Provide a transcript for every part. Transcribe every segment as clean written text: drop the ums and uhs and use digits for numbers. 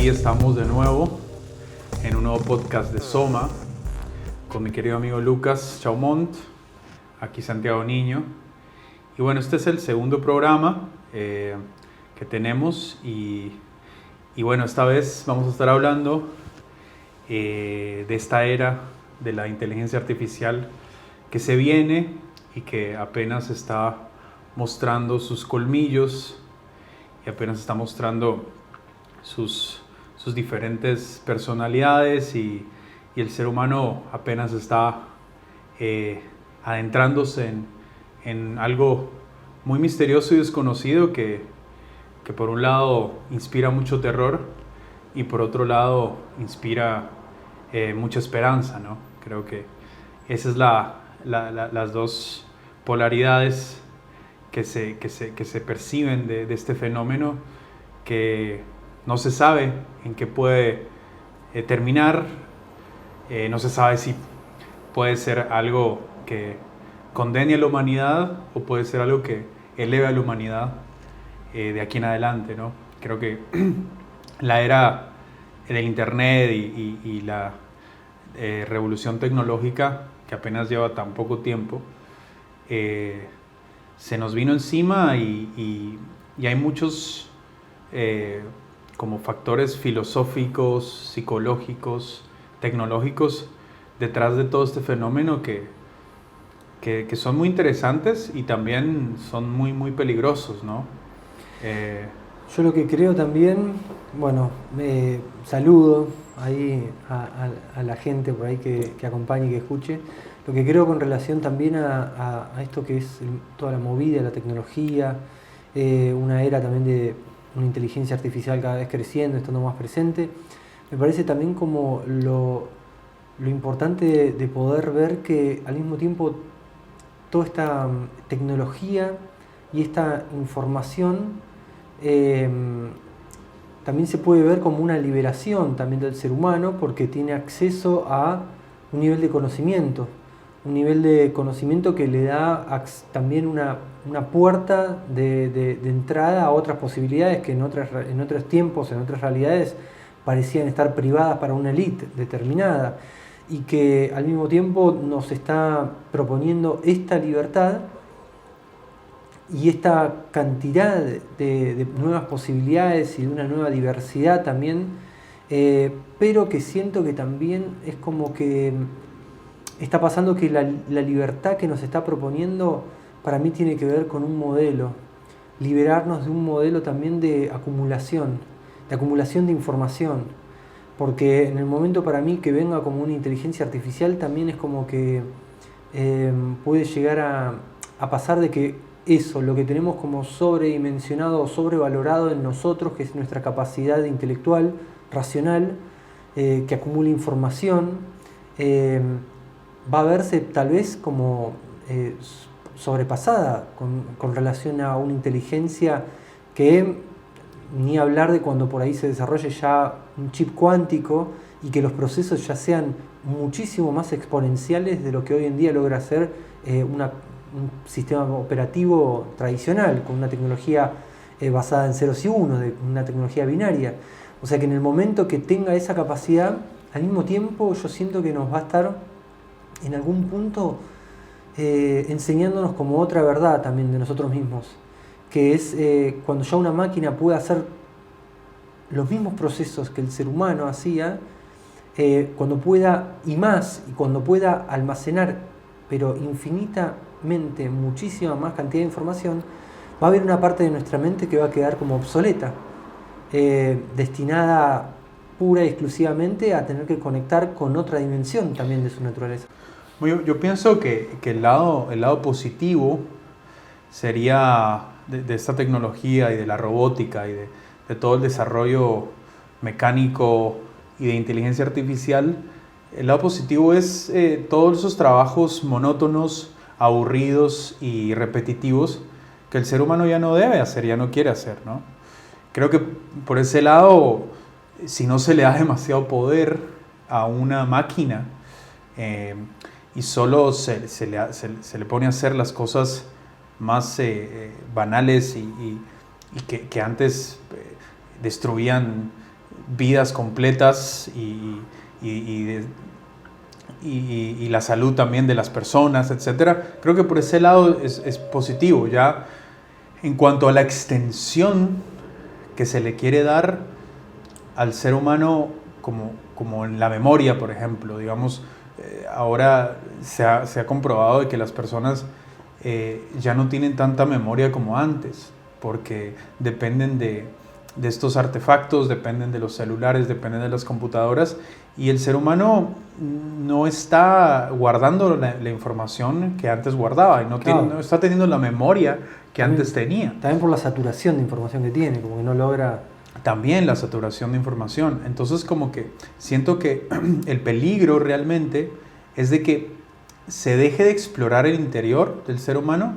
aquí estamos de nuevo en un nuevo podcast de Soma con mi querido amigo Lucas Chaumont, aquí Santiago Niño. Y bueno, este es el segundo programa que tenemos y bueno, esta vez vamos a estar hablando de esta era de la inteligencia artificial que se viene y que apenas está mostrando sus colmillos y apenas está mostrando sus diferentes personalidades y el ser humano apenas está adentrándose en algo muy misterioso y desconocido que por un lado inspira mucho terror y por otro lado inspira mucha esperanza, ¿no? Creo que esas es las dos polaridades que se perciben de este fenómeno, que no se sabe en qué puede terminar, no se sabe si puede ser algo que condene a la humanidad o puede ser algo que eleve a la humanidad de aquí en adelante, ¿no? Creo que la era del internet y la revolución tecnológica, que apenas lleva tan poco tiempo, se nos vino encima y hay muchos como factores filosóficos, psicológicos, tecnológicos detrás de todo este fenómeno que son muy interesantes y también son muy, muy peligrosos, ¿no? Yo lo que creo también, bueno, saludo ahí a la gente por ahí que acompañe y que escuche. Lo que creo con relación también a esto que es toda la movida, la tecnología, una era también de una inteligencia artificial cada vez creciendo, estando más presente, me parece también como lo importante de poder ver que al mismo tiempo toda esta tecnología y esta información también se puede ver como una liberación también del ser humano, porque tiene acceso a un nivel de conocimiento, que le da también una puerta de entrada a otras posibilidades que en otros tiempos, en otras realidades, parecían estar privadas para una élite determinada, y que al mismo tiempo nos está proponiendo esta libertad y esta cantidad de nuevas posibilidades y de una nueva diversidad también, pero que siento que también es como que está pasando que la libertad que nos está proponiendo para mí tiene que ver con un modelo, liberarnos de un modelo también de acumulación de información, porque en el momento para mí que venga como una inteligencia artificial también es como que puede llegar a pasar de que eso, lo que tenemos como sobredimensionado o sobrevalorado en nosotros, que es nuestra capacidad intelectual, racional, que acumula información, va a verse tal vez como sobrepasada con relación a una inteligencia que, ni hablar de cuando por ahí se desarrolle ya un chip cuántico y que los procesos ya sean muchísimo más exponenciales de lo que hoy en día logra hacer un sistema operativo tradicional, con una tecnología basada en ceros y unos, de una tecnología binaria. O sea que en el momento que tenga esa capacidad, al mismo tiempo yo siento que nos va a estar en algún punto enseñándonos como otra verdad también de nosotros mismos, que es cuando ya una máquina puede hacer los mismos procesos que el ser humano hacía, cuando pueda y cuando pueda almacenar pero infinitamente muchísima más cantidad de información, va a haber una parte de nuestra mente que va a quedar como obsoleta, destinada pura y exclusivamente a tener que conectar con otra dimensión también de su naturaleza. Yo pienso que el lado positivo sería de esta tecnología y de la robótica y de todo el desarrollo mecánico y de inteligencia artificial. El lado positivo es todos esos trabajos monótonos, aburridos y repetitivos que el ser humano ya no debe hacer, ya no quiere hacer, ¿no? Creo que por ese lado, si no se le da demasiado poder a una máquina y solo se le pone a hacer las cosas más banales y que antes destruían vidas completas y la salud también de las personas, etcétera. Creo que por ese lado es positivo. Ya en cuanto a la extensión que se le quiere dar al ser humano como en la memoria, por ejemplo, digamos, ahora se ha comprobado de que las personas ya no tienen tanta memoria como antes, porque dependen de estos artefactos, dependen de los celulares, dependen de las computadoras, y el ser humano no está guardando la información que antes guardaba, y no está teniendo la memoria que antes tenía. También por la saturación de información que tiene, como que no logra... También la saturación de información. Entonces como que siento que el peligro realmente es de que se deje de explorar el interior del ser humano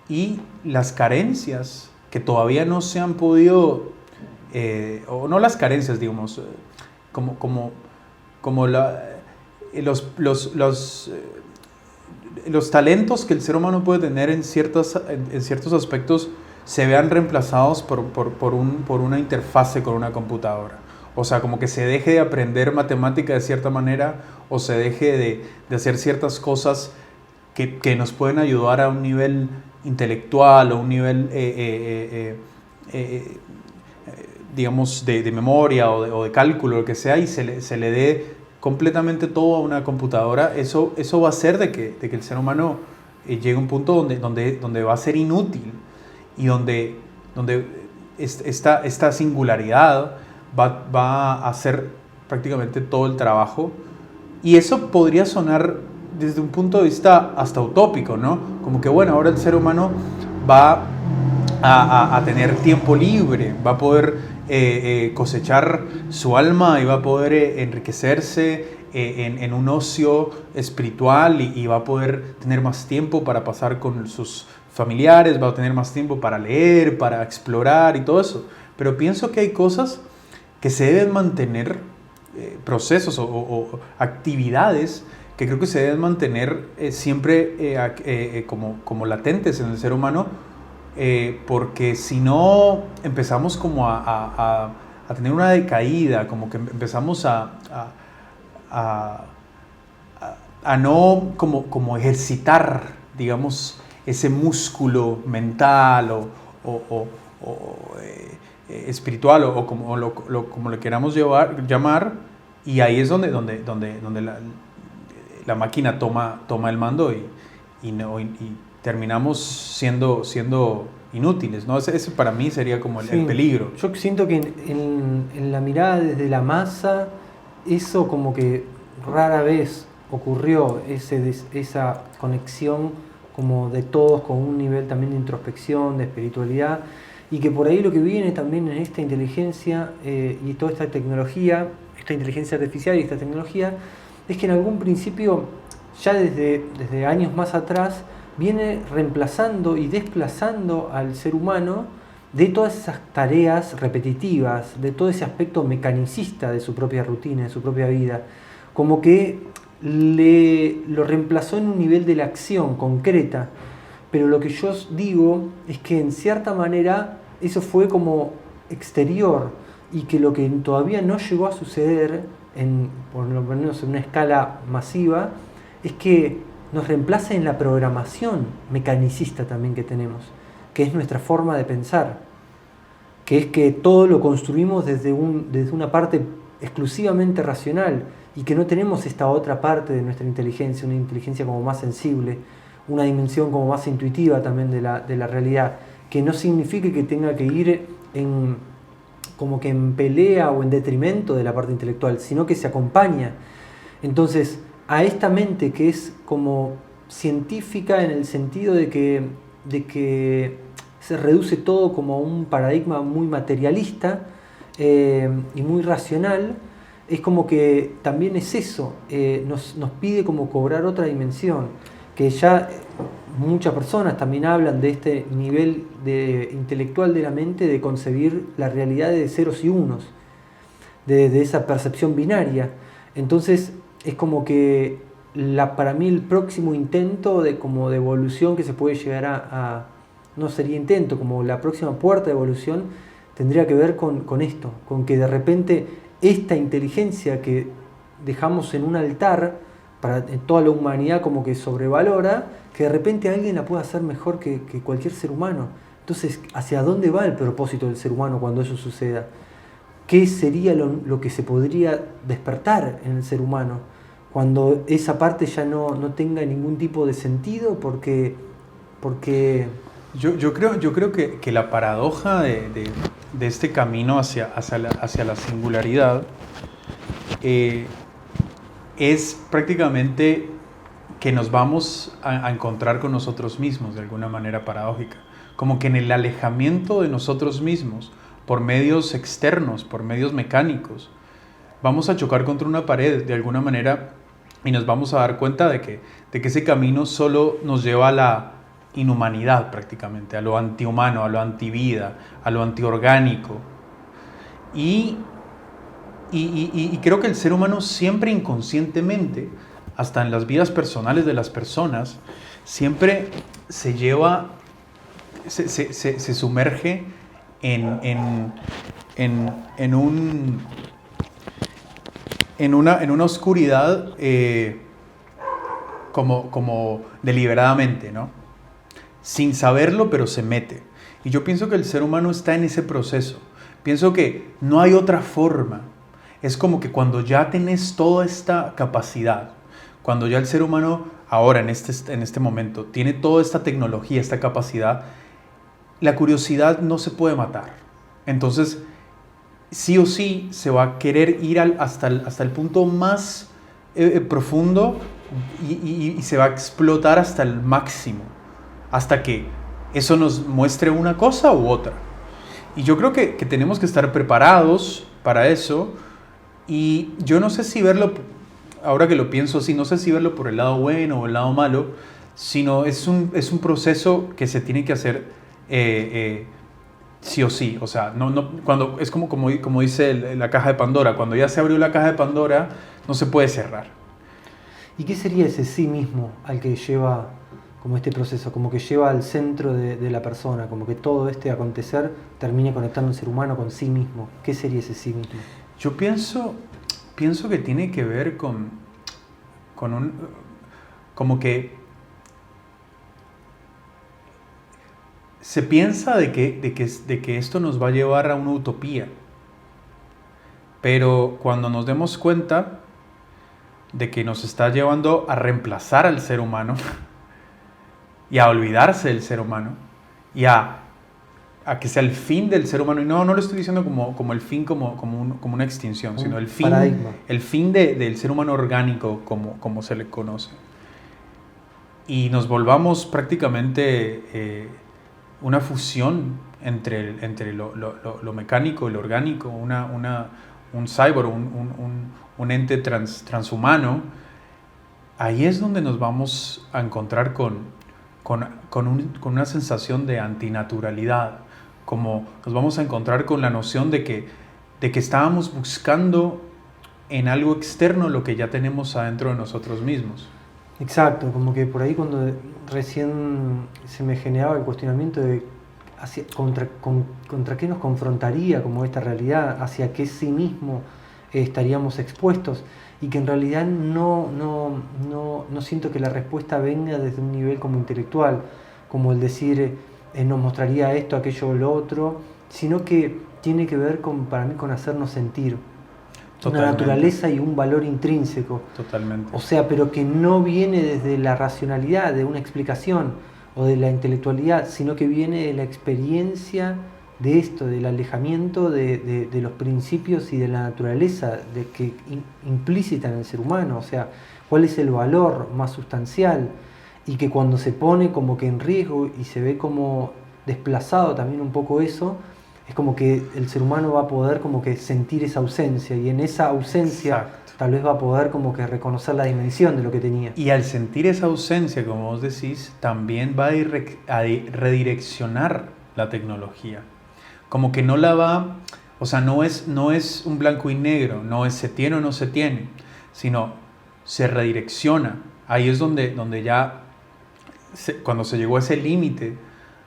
y las carencias que todavía no se han podido, o no las carencias, digamos, los talentos que el ser humano puede tener en ciertos aspectos se vean reemplazados por una interfase con una computadora. O sea, como que se deje de aprender matemática de cierta manera o se deje de hacer ciertas cosas que nos pueden ayudar a un nivel intelectual o un nivel, digamos, de memoria o de cálculo, lo que sea, y se le dé completamente todo a una computadora. Eso va a hacer de que el ser humano llegue a un punto donde va a ser inútil y donde esta singularidad va a hacer prácticamente todo el trabajo. Y eso podría sonar desde un punto de vista hasta utópico, ¿no? Como que, bueno, ahora el ser humano va a tener tiempo libre, va a poder cosechar su alma y va a poder enriquecerse en un ocio espiritual y va a poder tener más tiempo para pasar con sus familiares, va a tener más tiempo para leer, para explorar y todo eso. Pero pienso que hay cosas que se deben mantener, procesos o actividades que creo que se deben mantener siempre como latentes en el ser humano, porque si no empezamos como a tener una decaída, como que empezamos a no como ejercitar, digamos, ese músculo mental o espiritual o como lo queramos llamar, y ahí es donde la máquina toma el mando y terminamos siendo inútiles, ¿no? Ese para mí sería como el peligro. Yo siento que en la mirada desde la masa, eso como que rara vez ocurrió, esa conexión como de todos con un nivel también de introspección, de espiritualidad, y que por ahí lo que viene también en esta inteligencia y toda esta tecnología, esta inteligencia artificial y esta tecnología, es que en algún principio, ya desde años más atrás, viene reemplazando y desplazando al ser humano de todas esas tareas repetitivas, de todo ese aspecto mecanicista de su propia rutina, de su propia vida, como que lo reemplazó en un nivel de la acción concreta. Pero lo que yo digo es que en cierta manera eso fue como exterior y que lo que todavía no llegó a suceder, por lo menos en una escala masiva, es que nos reemplaza en la programación mecanicista también que tenemos, que es nuestra forma de pensar, que es que todo lo construimos desde una parte exclusivamente racional y que no tenemos esta otra parte de nuestra inteligencia, una inteligencia como más sensible, una dimensión como más intuitiva también de la realidad, que no signifique que tenga que ir como que en pelea o en detrimento de la parte intelectual, sino que se acompaña. Entonces, a esta mente que es como científica en el sentido de que se reduce todo como a un paradigma muy materialista y muy racional, es como que también es eso, nos pide como cobrar otra dimensión, que ya muchas personas también hablan de este nivel intelectual de la mente, de concebir la realidad de ceros y unos, de esa percepción binaria. Entonces es como que para mí el próximo intento de evolución que se puede llegar no sería intento, como la próxima puerta de evolución tendría que ver con esto, con que de repente esta inteligencia que dejamos en un altar para toda la humanidad como que sobrevalora, que de repente alguien la pueda hacer mejor que cualquier ser humano. Entonces, ¿hacia dónde va el propósito del ser humano cuando eso suceda? ¿Qué sería lo que se podría despertar en el ser humano cuando esa parte ya no tenga ningún tipo de sentido? Porque Yo creo que la paradoja de este camino hacia la singularidad es prácticamente que nos vamos a encontrar con nosotros mismos de alguna manera paradójica. Como que en el alejamiento de nosotros mismos, por medios externos, por medios mecánicos, vamos a chocar contra una pared de alguna manera y nos vamos a dar cuenta de que ese camino solo nos lleva a la inhumanidad prácticamente, a lo antihumano, a lo antivida, a lo antiorgánico. Y creo que el ser humano siempre inconscientemente, hasta en las vidas personales de las personas, siempre se lleva, se sumerge en una oscuridad como deliberadamente, ¿no? Sin saberlo, pero se mete. Y yo pienso que el ser humano está en ese proceso. Pienso que no hay otra forma. Es como que cuando ya tenés toda esta capacidad, cuando ya el ser humano ahora en este momento tiene toda esta tecnología, esta capacidad, la curiosidad no se puede matar. Entonces, sí o sí se va a querer ir hasta el punto más profundo y se va a explotar hasta el máximo, hasta que eso nos muestre una cosa u otra. Y yo creo que tenemos que estar preparados para eso. Y yo no sé si verlo, ahora que lo pienso así, no sé si verlo por el lado bueno o el lado malo, sino es un proceso que se tiene que hacer sí o sí. O sea, cuando, es como dice la caja de Pandora, cuando ya se abrió la caja de Pandora, no se puede cerrar. ¿Y qué sería ese sí mismo al que lleva como este proceso, como que lleva al centro de la persona, como que todo este acontecer termine conectando al ser humano con sí mismo? ¿Qué sería ese sí mismo? Yo pienso que tiene que ver con como que se piensa de que esto nos va a llevar a una utopía, pero cuando nos demos cuenta de que nos está llevando a reemplazar al ser humano y a olvidarse del ser humano y a que sea el fin del ser humano, y no lo estoy diciendo como el fin como una extinción, sino el fin del ser humano orgánico como se le conoce, y nos volvamos prácticamente una fusión entre lo mecánico y lo orgánico, un cyborg, un ente transhumano. Ahí es donde nos vamos a encontrar con una sensación de antinaturalidad, como nos vamos a encontrar con la noción de que estábamos buscando en algo externo lo que ya tenemos adentro de nosotros mismos. Exacto, como que por ahí cuando recién se me generaba el cuestionamiento de contra qué nos confrontaría como esta realidad, hacia qué sí mismo estaríamos expuestos, y que en realidad no siento que la respuesta venga desde un nivel como intelectual, como el decir nos mostraría esto, aquello o lo otro, sino que tiene que ver para mí con hacernos sentir. Totalmente. Una naturaleza y un valor intrínseco. Totalmente. O sea, pero que no viene desde la racionalidad, de una explicación o de la intelectualidad, sino que viene de la experiencia de esto, del alejamiento de los principios y de la naturaleza implícita en el ser humano. O sea, cuál es el valor más sustancial, y que cuando se pone como que en riesgo y se ve como desplazado también un poco eso, es como que el ser humano va a poder como que sentir esa ausencia, y en esa ausencia Exacto. tal vez va a poder como que reconocer la dimensión de lo que tenía. Y al sentir esa ausencia, como vos decís, también va a redireccionar la tecnología. Como que no la va, o sea, no es un blanco y negro, no es se tiene o no se tiene, sino se redirecciona. Ahí es donde ya, cuando se llegó a ese límite,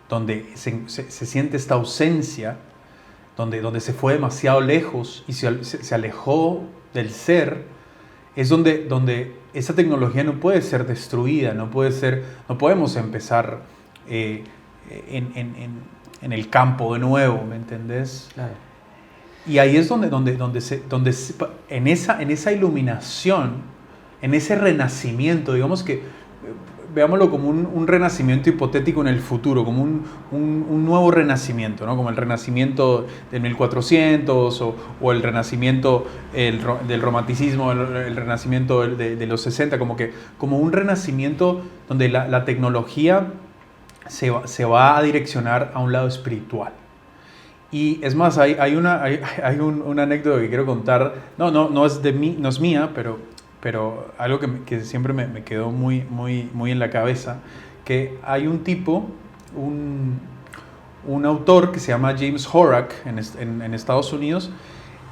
donde se siente esta ausencia, donde se fue demasiado lejos y se alejó del ser, es donde esa tecnología no puede ser destruida, no podemos empezar en el campo de nuevo, ¿me entendés? Claro. Y ahí es en esa iluminación, en ese renacimiento, digamos que, veámoslo como un renacimiento hipotético en el futuro, como un nuevo renacimiento, ¿no? Como el renacimiento del 1400 o el renacimiento del romanticismo, el renacimiento de los 60, como un renacimiento donde la tecnología se va a direccionar a un lado espiritual. Y es más, hay una anécdota que quiero contar, no es mía, pero algo que siempre me quedó muy en la cabeza, que hay un tipo, un autor que se llama James Horak en Estados Unidos,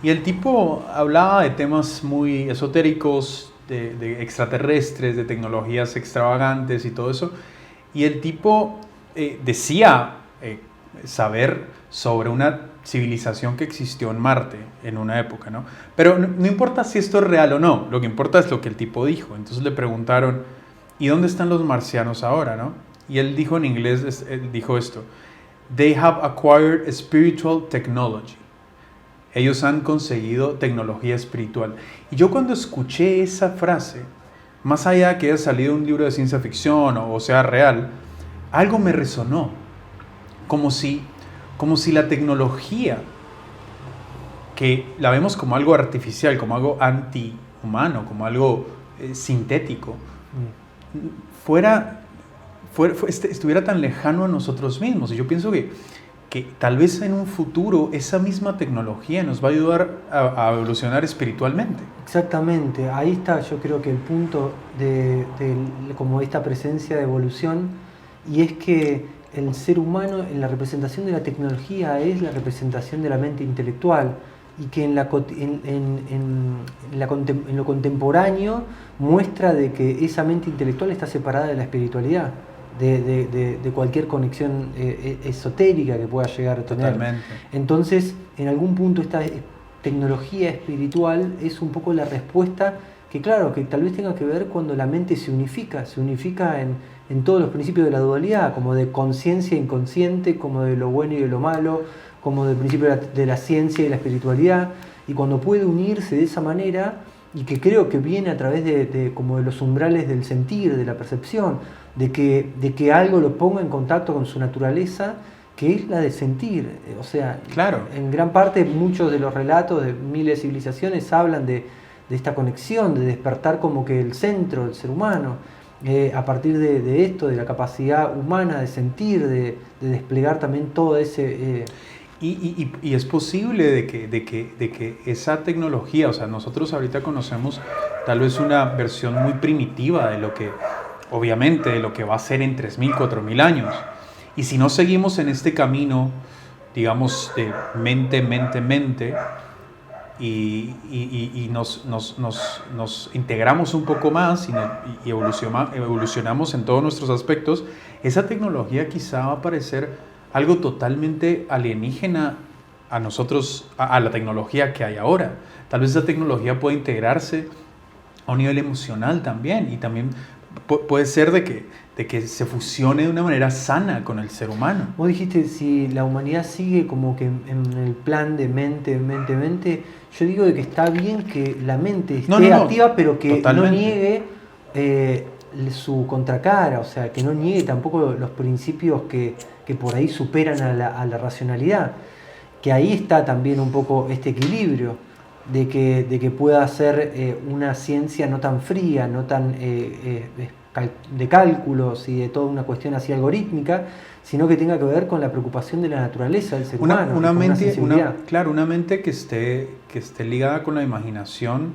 y el tipo hablaba de temas muy esotéricos, de extraterrestres, de tecnologías extravagantes y todo eso, y el tipo decía saber sobre una civilización que existió en Marte en una época, ¿no? Pero no importa si esto es real o no, lo que importa es lo que el tipo dijo. Entonces le preguntaron, ¿y dónde están los marcianos ahora, no? Y él dijo en inglés, él dijo esto: "They have acquired spiritual technology." Ellos han conseguido tecnología espiritual. Y yo cuando escuché esa frase, más allá de que haya salido un libro de ciencia ficción o sea real, algo me resonó, como si la tecnología, que la vemos como algo artificial, como algo antihumano, como algo sintético, estuviera tan lejano a nosotros mismos. Y yo pienso que tal vez en un futuro esa misma tecnología nos va a ayudar a evolucionar espiritualmente. Exactamente, ahí está yo creo que el punto de como esta presencia de evolución, y es que el ser humano en la representación de la tecnología es la representación de la mente intelectual, y que en lo contemporáneo muestra de que esa mente intelectual está separada de la espiritualidad, de cualquier conexión esotérica que pueda llegar a tener. Totalmente. Entonces, en algún punto esta tecnología espiritual es un poco la respuesta que, claro, que tal vez tenga que ver cuando la mente se unifica en todos los principios de la dualidad, como de conciencia inconsciente, como de lo bueno y de lo malo, como del principio de la ciencia y la espiritualidad, y cuando puede unirse de esa manera, y que creo que viene a través como de los umbrales del sentir, de la percepción, de que algo lo ponga en contacto con su naturaleza, que es la de sentir. O sea, claro, en gran parte muchos de los relatos de miles de civilizaciones hablan de esta conexión, de despertar como que el centro del ser humano, a partir de esto, de la capacidad humana de sentir, de desplegar también todo ese... Y es posible de que esa tecnología, o sea, nosotros ahorita conocemos tal vez una versión muy primitiva de lo que, obviamente, de lo que va a ser en 3.000, 4.000 años. Y si no seguimos en este camino, digamos, de mente, y nos integramos un poco más y evolucionamos en todos nuestros aspectos, esa tecnología quizá va a parecer algo totalmente alienígena a nosotros, a la tecnología que hay ahora. Tal vez esa tecnología puede integrarse a un nivel emocional también, y también puede ser de que se fusione de una manera sana con el ser humano. Vos dijiste, si la humanidad sigue como que en el plan de mente, yo digo de que está bien que la mente esté activa, pero que totalmente no niegue su contracara, o sea, que no niegue tampoco los principios que por ahí superan a la racionalidad, que ahí está también un poco este equilibrio, de que pueda ser una ciencia no tan fría, no tan de cálculos y de toda una cuestión así algorítmica, sino que tenga que ver con la preocupación de la naturaleza del ser humano. Una mente que esté ligada con la imaginación,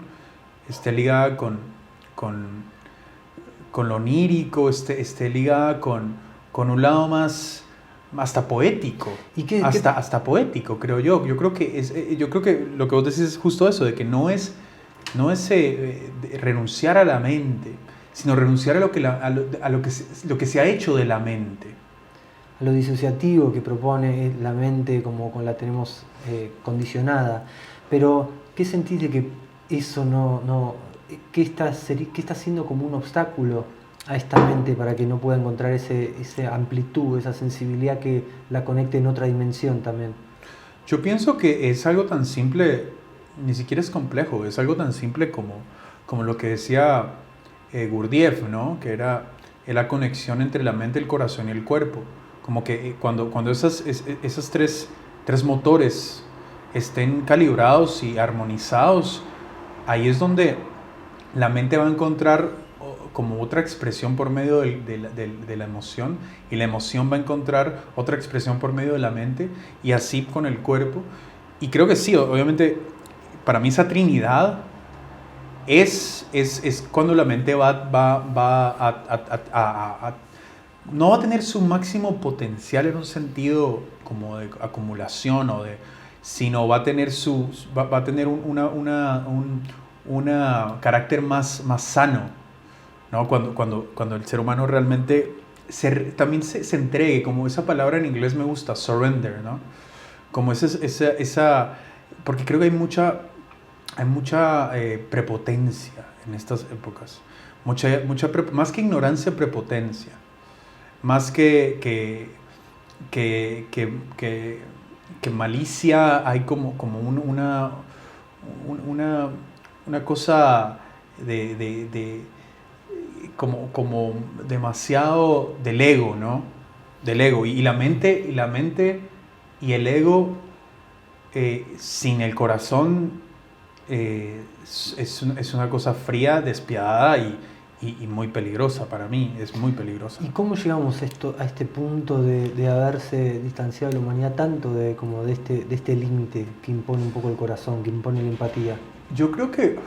esté ligada con lo onírico, esté ligada con un lado más hasta poético, hasta poético, creo yo. Yo creo que lo que vos decís es justo eso, de que no es renunciar a la mente, sino renunciar a lo que se ha hecho de la mente. a lo disociativo que propone la mente como la tenemos condicionada. Pero, ¿qué sentís de que eso qué está siendo como un obstáculo a esta mente para que no pueda encontrar esa amplitud, esa sensibilidad que la conecte en otra dimensión también? Yo pienso que es algo tan simple, ni siquiera es complejo, es algo tan simple como lo que decía Gurdjieff, ¿no? Que era la conexión entre la mente, el corazón y el cuerpo. Como que cuando esas tres motores estén calibrados y armonizados, ahí es donde la mente va a encontrar como otra expresión por medio de la emoción, y la emoción va a encontrar otra expresión por medio de la mente, y así con el cuerpo. Y creo que sí, obviamente, para mí esa trinidad es cuando la mente no va a tener su máximo potencial en un sentido como de acumulación sino va a tener va a tener un carácter más sano, ¿no? Cuando el ser humano realmente también se entregue, como esa palabra en inglés me gusta, surrender, ¿no? Como porque creo que hay mucha prepotencia en estas épocas, más que ignorancia, prepotencia, más que malicia, hay como una cosa como demasiado del ego, ¿no? Del ego, y la mente y el ego sin el corazón es una cosa fría, despiadada y muy peligrosa para mí, es muy peligrosa. ¿Y cómo llegamos a este punto de haberse distanciado de la humanidad tanto de este límite que impone un poco el corazón, que impone la empatía? Yo creo que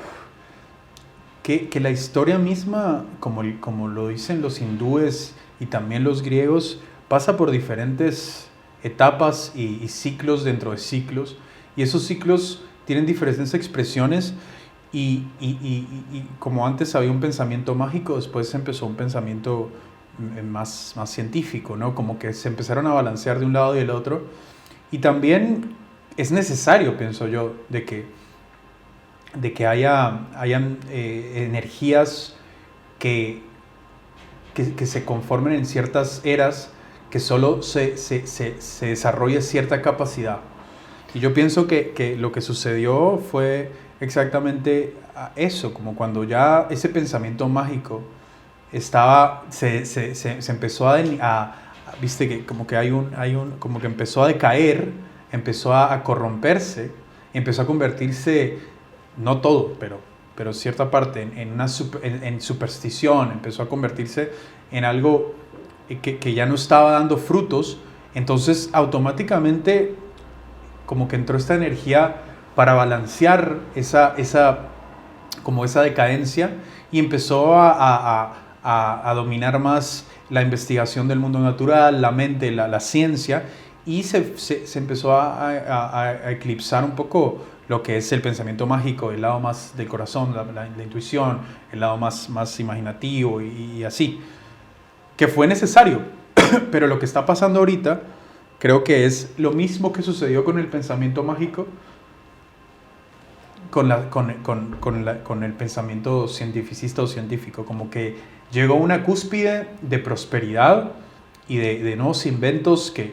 la historia misma, como lo dicen los hindúes y también los griegos, pasa por diferentes etapas y ciclos dentro de ciclos, y esos ciclos tienen diferentes expresiones, y como antes había un pensamiento mágico, después empezó un pensamiento más científico, ¿no? Como que se empezaron a balancear de un lado y del otro, y también es necesario, pienso yo, de que hayan energías que se conformen en ciertas eras, que solo se desarrolle cierta capacidad. Y yo pienso que lo que sucedió fue exactamente eso, como cuando ya ese pensamiento mágico se empezó viste que como que como que empezó a decaer, empezó a corromperse, empezó a convertirse, no todo, pero cierta parte, en superstición, empezó a convertirse en algo que ya no estaba dando frutos. Entonces automáticamente como que entró esta energía para balancear esa decadencia, y empezó a dominar más la investigación del mundo natural, la mente, la ciencia, y se empezó a eclipsar un poco lo que es el pensamiento mágico, el lado más del corazón, la intuición, el lado más imaginativo y así, que fue necesario. Pero lo que está pasando ahorita creo que es lo mismo que sucedió con el pensamiento mágico, con el pensamiento cientificista o científico, como que llegó a una cúspide de prosperidad y de nuevos inventos que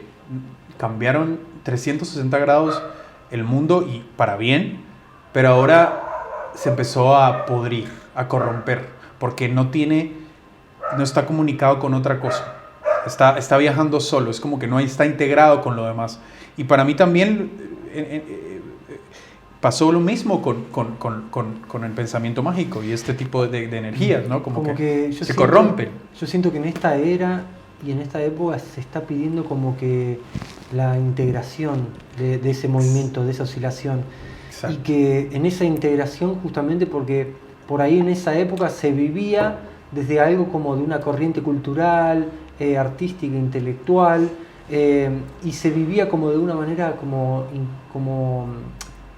cambiaron 360 grados el mundo, y para bien, pero ahora se empezó a podrir, a corromper, porque no está comunicado con otra cosa, está viajando solo, es como que no está integrado con lo demás. Y para mí también pasó lo mismo con el pensamiento mágico y este tipo de energías, ¿no? Como que se corrompen. Yo siento que en esta era y en esta época se está pidiendo como que la integración de ese movimiento, de esa oscilación. Exacto. Y que en esa integración, justamente porque por ahí en esa época se vivía desde algo como de una corriente cultural, artística, intelectual, y se vivía como de una manera como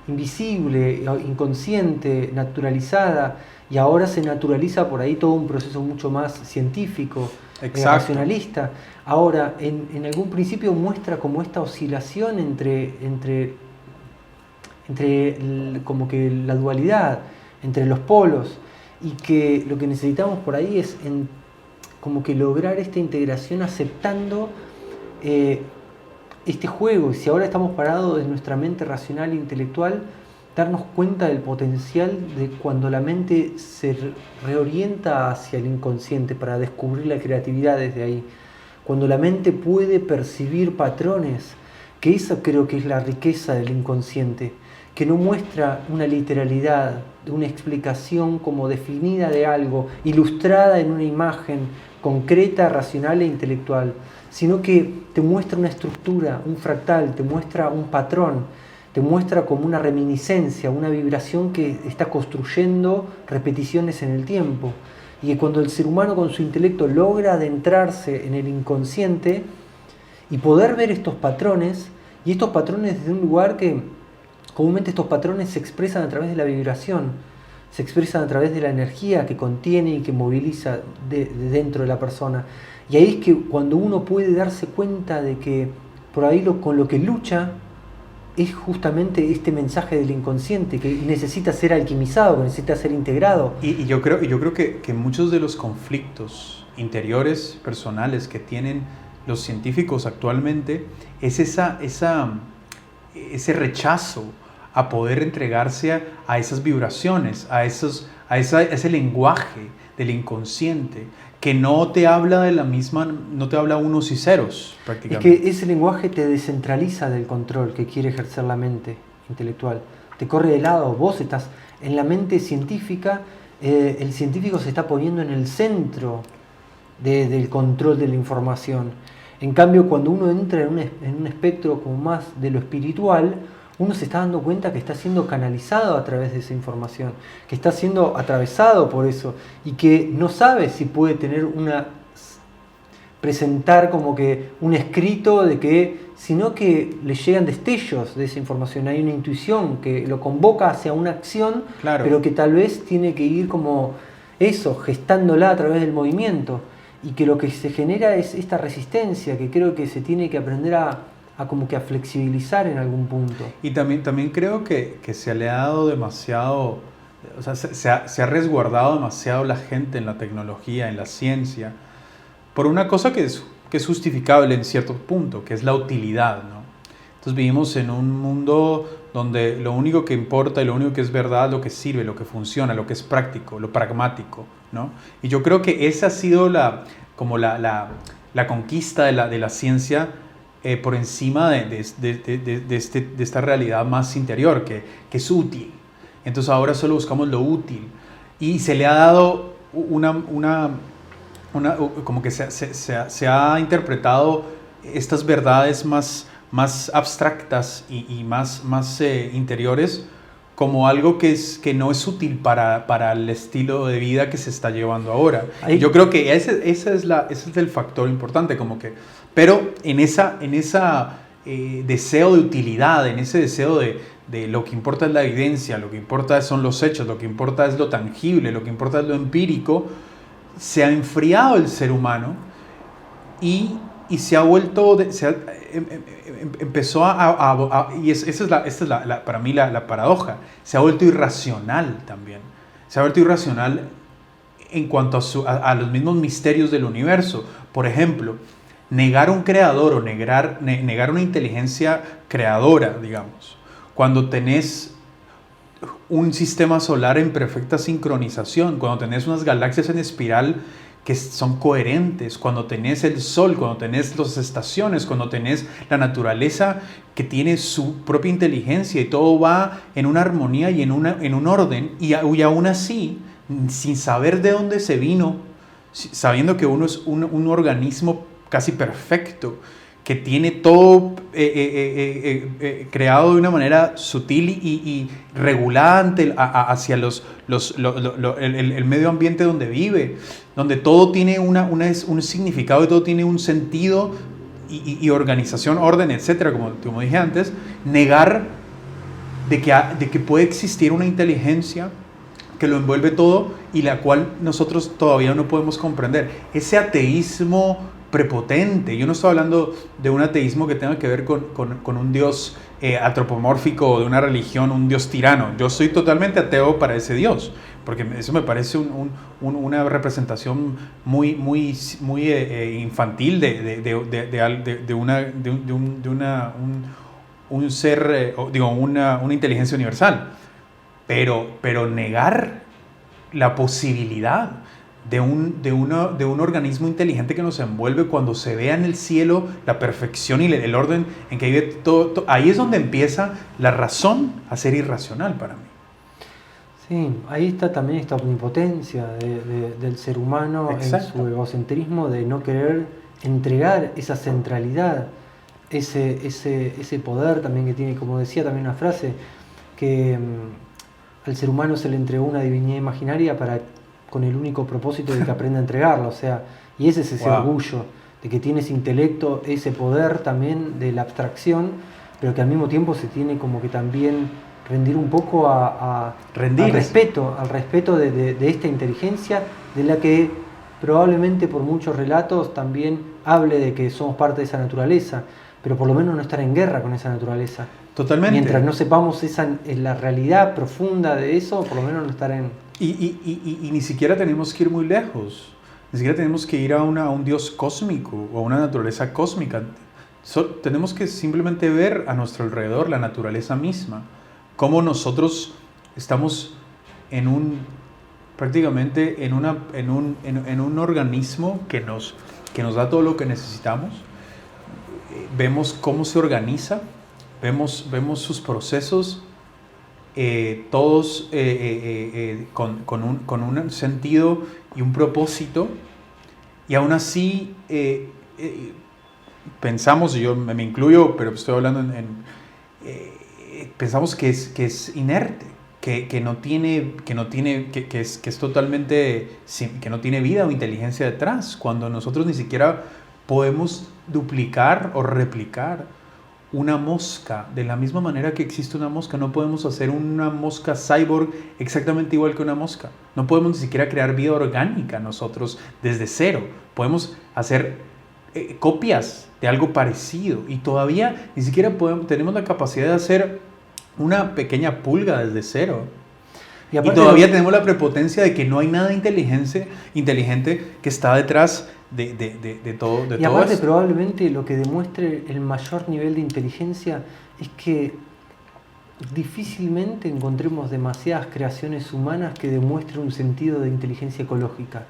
invisible, inconsciente, naturalizada, y ahora se naturaliza por ahí todo un proceso mucho más científico. Exacto. racionalista. Ahora, en algún principio muestra como esta oscilación entre como que la dualidad, entre los polos, y que lo que necesitamos por ahí es como que lograr esta integración aceptando este juego. Y si ahora estamos parados de nuestra mente racional e intelectual, darnos cuenta del potencial de cuando la mente se reorienta hacia el inconsciente para descubrir la creatividad desde ahí. Cuando la mente puede percibir patrones, que eso creo que es la riqueza del inconsciente, que no muestra una literalidad, una explicación como definida de algo, ilustrada en una imagen concreta, racional e intelectual, sino que te muestra una estructura, un fractal, te muestra un patrón, te muestra como una reminiscencia, una vibración que está construyendo repeticiones en el tiempo. Y que cuando el ser humano con su intelecto logra adentrarse en el inconsciente y poder ver estos patrones, y estos patrones desde un lugar que comúnmente estos patrones se expresan a través de la vibración, se expresan a través de la energía que contiene y que moviliza de dentro de la persona. Y ahí es que cuando uno puede darse cuenta de que por ahí con lo que lucha es justamente este mensaje del inconsciente que necesita ser alquimizado, que necesita ser integrado. Y yo creo que muchos de los conflictos interiores, personales que tienen los científicos actualmente es ese rechazo a poder entregarse a esas vibraciones, a ese lenguaje del inconsciente que no te habla de la misma, no te habla unos y ceros prácticamente. Es que ese lenguaje te descentraliza del control que quiere ejercer la mente intelectual. Te corre de lado, vos estás en la mente científica, el científico se está poniendo en el centro del control de la información. En cambio, cuando uno entra en un espectro como más de lo espiritual, uno se está dando cuenta que está siendo canalizado a través de esa información, que está siendo atravesado por eso y que no sabe si puede tener presentar como que un escrito de que, sino que le llegan destellos de esa información, hay una intuición que lo convoca hacia una acción, claro, pero que tal vez tiene que ir como eso, gestándola a través del movimiento, y que lo que se genera es esta resistencia que creo que se tiene que aprender a como que a flexibilizar en algún punto. Y también creo que se le ha dado demasiado, o sea, se ha resguardado demasiado la gente en la tecnología, en la ciencia, por una cosa que es justificable en cierto punto, que es la utilidad, ¿no? Entonces vivimos en un mundo donde lo único que importa y lo único que es verdad es lo que sirve, lo que funciona, lo que es práctico, lo pragmático, ¿no? Y yo creo que esa ha sido la conquista de la ciencia, por encima de esta realidad más interior, que es útil. Entonces ahora solo buscamos lo útil. Y se le ha dado como que se ha interpretado estas verdades más abstractas y más interiores como algo que no es útil para el estilo de vida que se está llevando ahora. Yo creo que ese es el factor importante, como que, pero en esa deseo de utilidad, en ese deseo de lo que importa es la evidencia, lo que importa son los hechos, lo que importa es lo tangible, lo que importa es lo empírico, se ha enfriado el ser humano y se ha vuelto, empezó y esa es para mí la paradoja, se ha vuelto irracional también. Se ha vuelto irracional en cuanto a los mismos misterios del universo. Por ejemplo, negar un creador o negar una inteligencia creadora, digamos, cuando tenés un sistema solar en perfecta sincronización, cuando tenés unas galaxias en espiral que son coherentes, cuando tenés el sol, cuando tenés las estaciones, cuando tenés la naturaleza que tiene su propia inteligencia y todo va en una armonía y en un orden, y aún así, sin saber de dónde se vino, sabiendo que uno es un organismo casi perfecto, que tiene todo creado de una manera sutil y regulada hacia el medio ambiente donde vive, donde todo tiene un significado y todo tiene un sentido y organización, orden, etcétera, como dije antes. Negar de que puede existir una inteligencia que lo envuelve todo y la cual nosotros todavía no podemos comprender. Ese ateísmo prepotente. Yo no estoy hablando de un ateísmo que tenga que ver con un Dios antropomórfico o de una religión, un Dios tirano. Yo soy totalmente ateo para ese Dios, porque eso me parece una representación muy infantil un ser, una inteligencia universal. Pero negar la posibilidad de un organismo inteligente que nos envuelve cuando se vea en el cielo la perfección y el orden en que vive todo, ahí es donde empieza la razón a ser irracional para mí. Sí, ahí está también esta omnipotencia del ser humano. Exacto. En su egocentrismo de no querer entregar esa centralidad, ese poder también que tiene, como decía también una frase, que al ser humano se le entregó una divinidad imaginaria con el único propósito de que aprenda a entregarla, o sea, y ese es ese orgullo de que tiene ese intelecto, ese poder también de la abstracción, pero que al mismo tiempo se tiene como que también rendir un poco al respeto de esta inteligencia, de la que probablemente por muchos relatos también hable de que somos parte de esa naturaleza, pero por lo menos no estar en guerra con esa naturaleza. Totalmente. Mientras no sepamos la realidad profunda de eso, por lo menos no estar en... Y ni siquiera tenemos que ir muy lejos, ni siquiera tenemos que ir a un Dios cósmico o a una naturaleza cósmica. Tenemos que simplemente ver a nuestro alrededor la naturaleza misma, cómo nosotros estamos prácticamente en un organismo que nos da todo lo que necesitamos. Vemos cómo se organiza, vemos sus procesos, todos con un sentido y un propósito, y aún así pensamos, y yo me incluyo, pero estoy hablando pensamos que es inerte, que es totalmente, que no tiene vida o inteligencia detrás, cuando nosotros ni siquiera podemos duplicar o replicar una mosca de la misma manera que existe una mosca. No podemos hacer una mosca cyborg exactamente igual que una mosca. No podemos ni siquiera crear vida orgánica nosotros desde cero. Podemos hacer copias de algo parecido y todavía ni siquiera tenemos la capacidad de hacer una pequeña pulga desde cero. Y todavía tenemos la prepotencia de que no hay nada inteligente que está detrás de todo esto. Y aparte probablemente lo que demuestre el mayor nivel de inteligencia es que difícilmente encontremos demasiadas creaciones humanas que demuestren un sentido de inteligencia ecológica.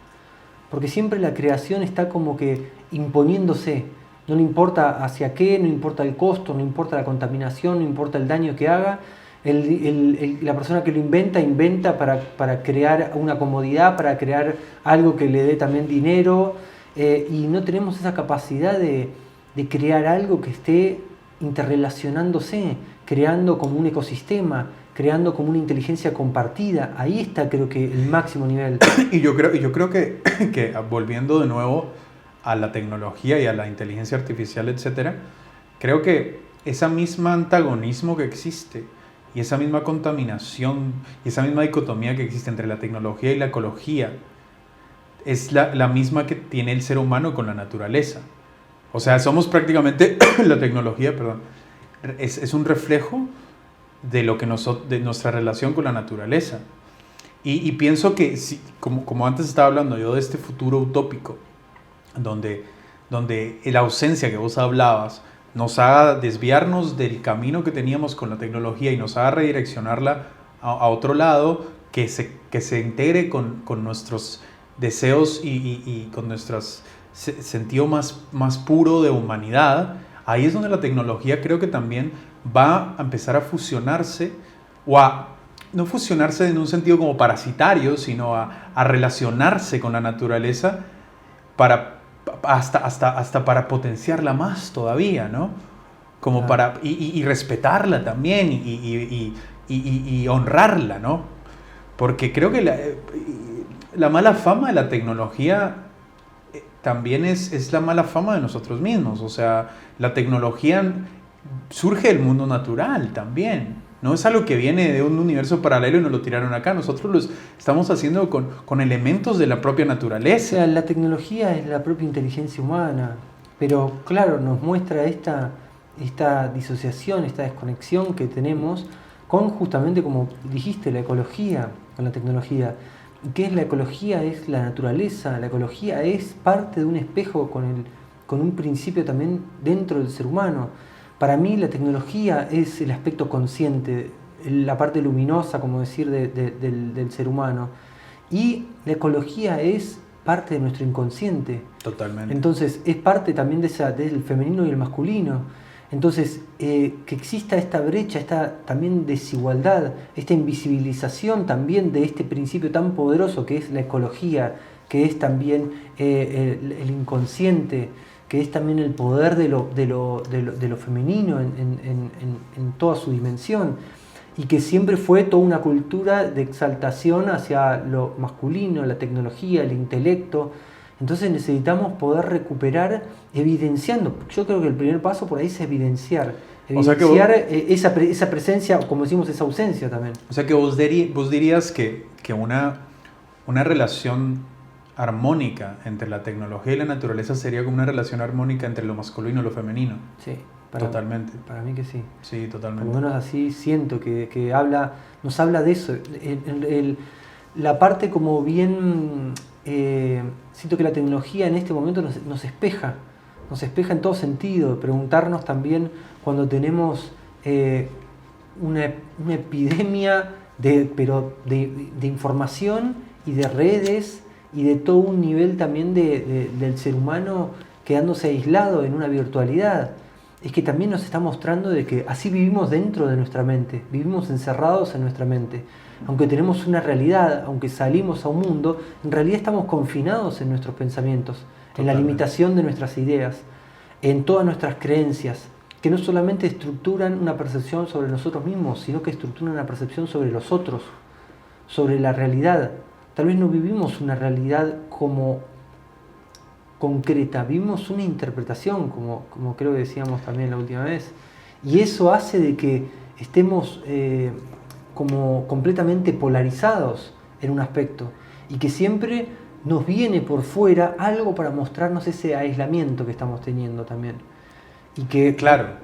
Porque siempre la creación está como que imponiéndose. No le importa hacia qué, no importa el costo, no importa la contaminación, no importa el daño que haga. La persona que lo inventa para crear una comodidad, para crear algo que le dé también dinero. Y no tenemos esa capacidad de crear algo que esté interrelacionándose, creando como un ecosistema, creando como una inteligencia compartida. Ahí está, creo que, el máximo nivel. Y yo creo que volviendo de nuevo a la tecnología y a la inteligencia artificial, etcétera, creo que ese mismo antagonismo que existe y esa misma contaminación y esa misma dicotomía que existe entre la tecnología y la ecología es la misma que tiene el ser humano con la naturaleza. O sea, somos prácticamente, la tecnología, es un reflejo de de nuestra relación con la naturaleza. Y pienso que, como antes estaba hablando yo de este futuro utópico, donde la ausencia que vos hablabas nos haga desviarnos del camino que teníamos con la tecnología y nos haga redireccionarla a otro lado, que se integre con nuestros deseos y con nuestro sentido más puro de humanidad. Ahí es donde la tecnología creo que también va a empezar a fusionarse, no fusionarse en un sentido como parasitario, sino a relacionarse con la naturaleza hasta para potenciarla más todavía, ¿no? Como y respetarla también y honrarla, ¿no? Porque creo que la mala fama de la tecnología también es la mala fama de nosotros mismos. O sea, la tecnología surge del mundo natural también. No es algo que viene de un universo paralelo y nos lo tiraron acá. Nosotros lo estamos haciendo con elementos de la propia O naturaleza. sea, la tecnología es la propia inteligencia humana, pero claro, nos muestra esta disociación, esta desconexión que tenemos con justamente, como dijiste, la ecología, con la tecnología. ¿Qué es la ecología? Es la naturaleza. La ecología es parte de un espejo con un principio también dentro del ser humano. Para mí la tecnología es el aspecto consciente, la parte luminosa, como decir, del ser humano. Y la ecología es parte de nuestro inconsciente. Totalmente. Entonces es parte también del femenino y el masculino. Entonces, que exista esta brecha, esta también desigualdad, esta invisibilización también de este principio tan poderoso que es la ecología, que es también el inconsciente, que es también el poder de lo femenino en toda su dimensión, y que siempre fue toda una cultura de exaltación hacia lo masculino, la tecnología, el intelecto. Entonces necesitamos poder recuperar evidenciando. Yo creo que el primer paso por ahí es evidenciar. O sea que esa presencia, como decimos, esa ausencia también. O sea que vos dirías que una relación armónica entre la tecnología y la naturaleza sería como una relación armónica entre lo masculino y lo femenino. Sí, Totalmente. Para mí que sí. Sí, Por totalmente. lo menos así siento que nos habla de eso. La parte como bien, siento que la tecnología en este momento nos espeja en todo sentido. Preguntarnos también cuando tenemos una epidemia de información y de redes y de todo un nivel también del ser humano quedándose aislado en una virtualidad. Es que también nos está mostrando de que así vivimos dentro de nuestra mente, vivimos encerrados en nuestra mente. Aunque tenemos una realidad, aunque salimos a un mundo, en realidad estamos confinados en nuestros pensamientos, en la limitación de nuestras ideas, en todas nuestras creencias, que no solamente estructuran una percepción sobre nosotros mismos, sino que estructuran una percepción sobre los otros, sobre la realidad. Tal vez no vivimos una realidad como concreta, vivimos una interpretación, como creo que decíamos también la última vez, y eso hace de que estemos como completamente polarizados en un aspecto, y que siempre nos viene por fuera algo para mostrarnos ese aislamiento que estamos teniendo también, y que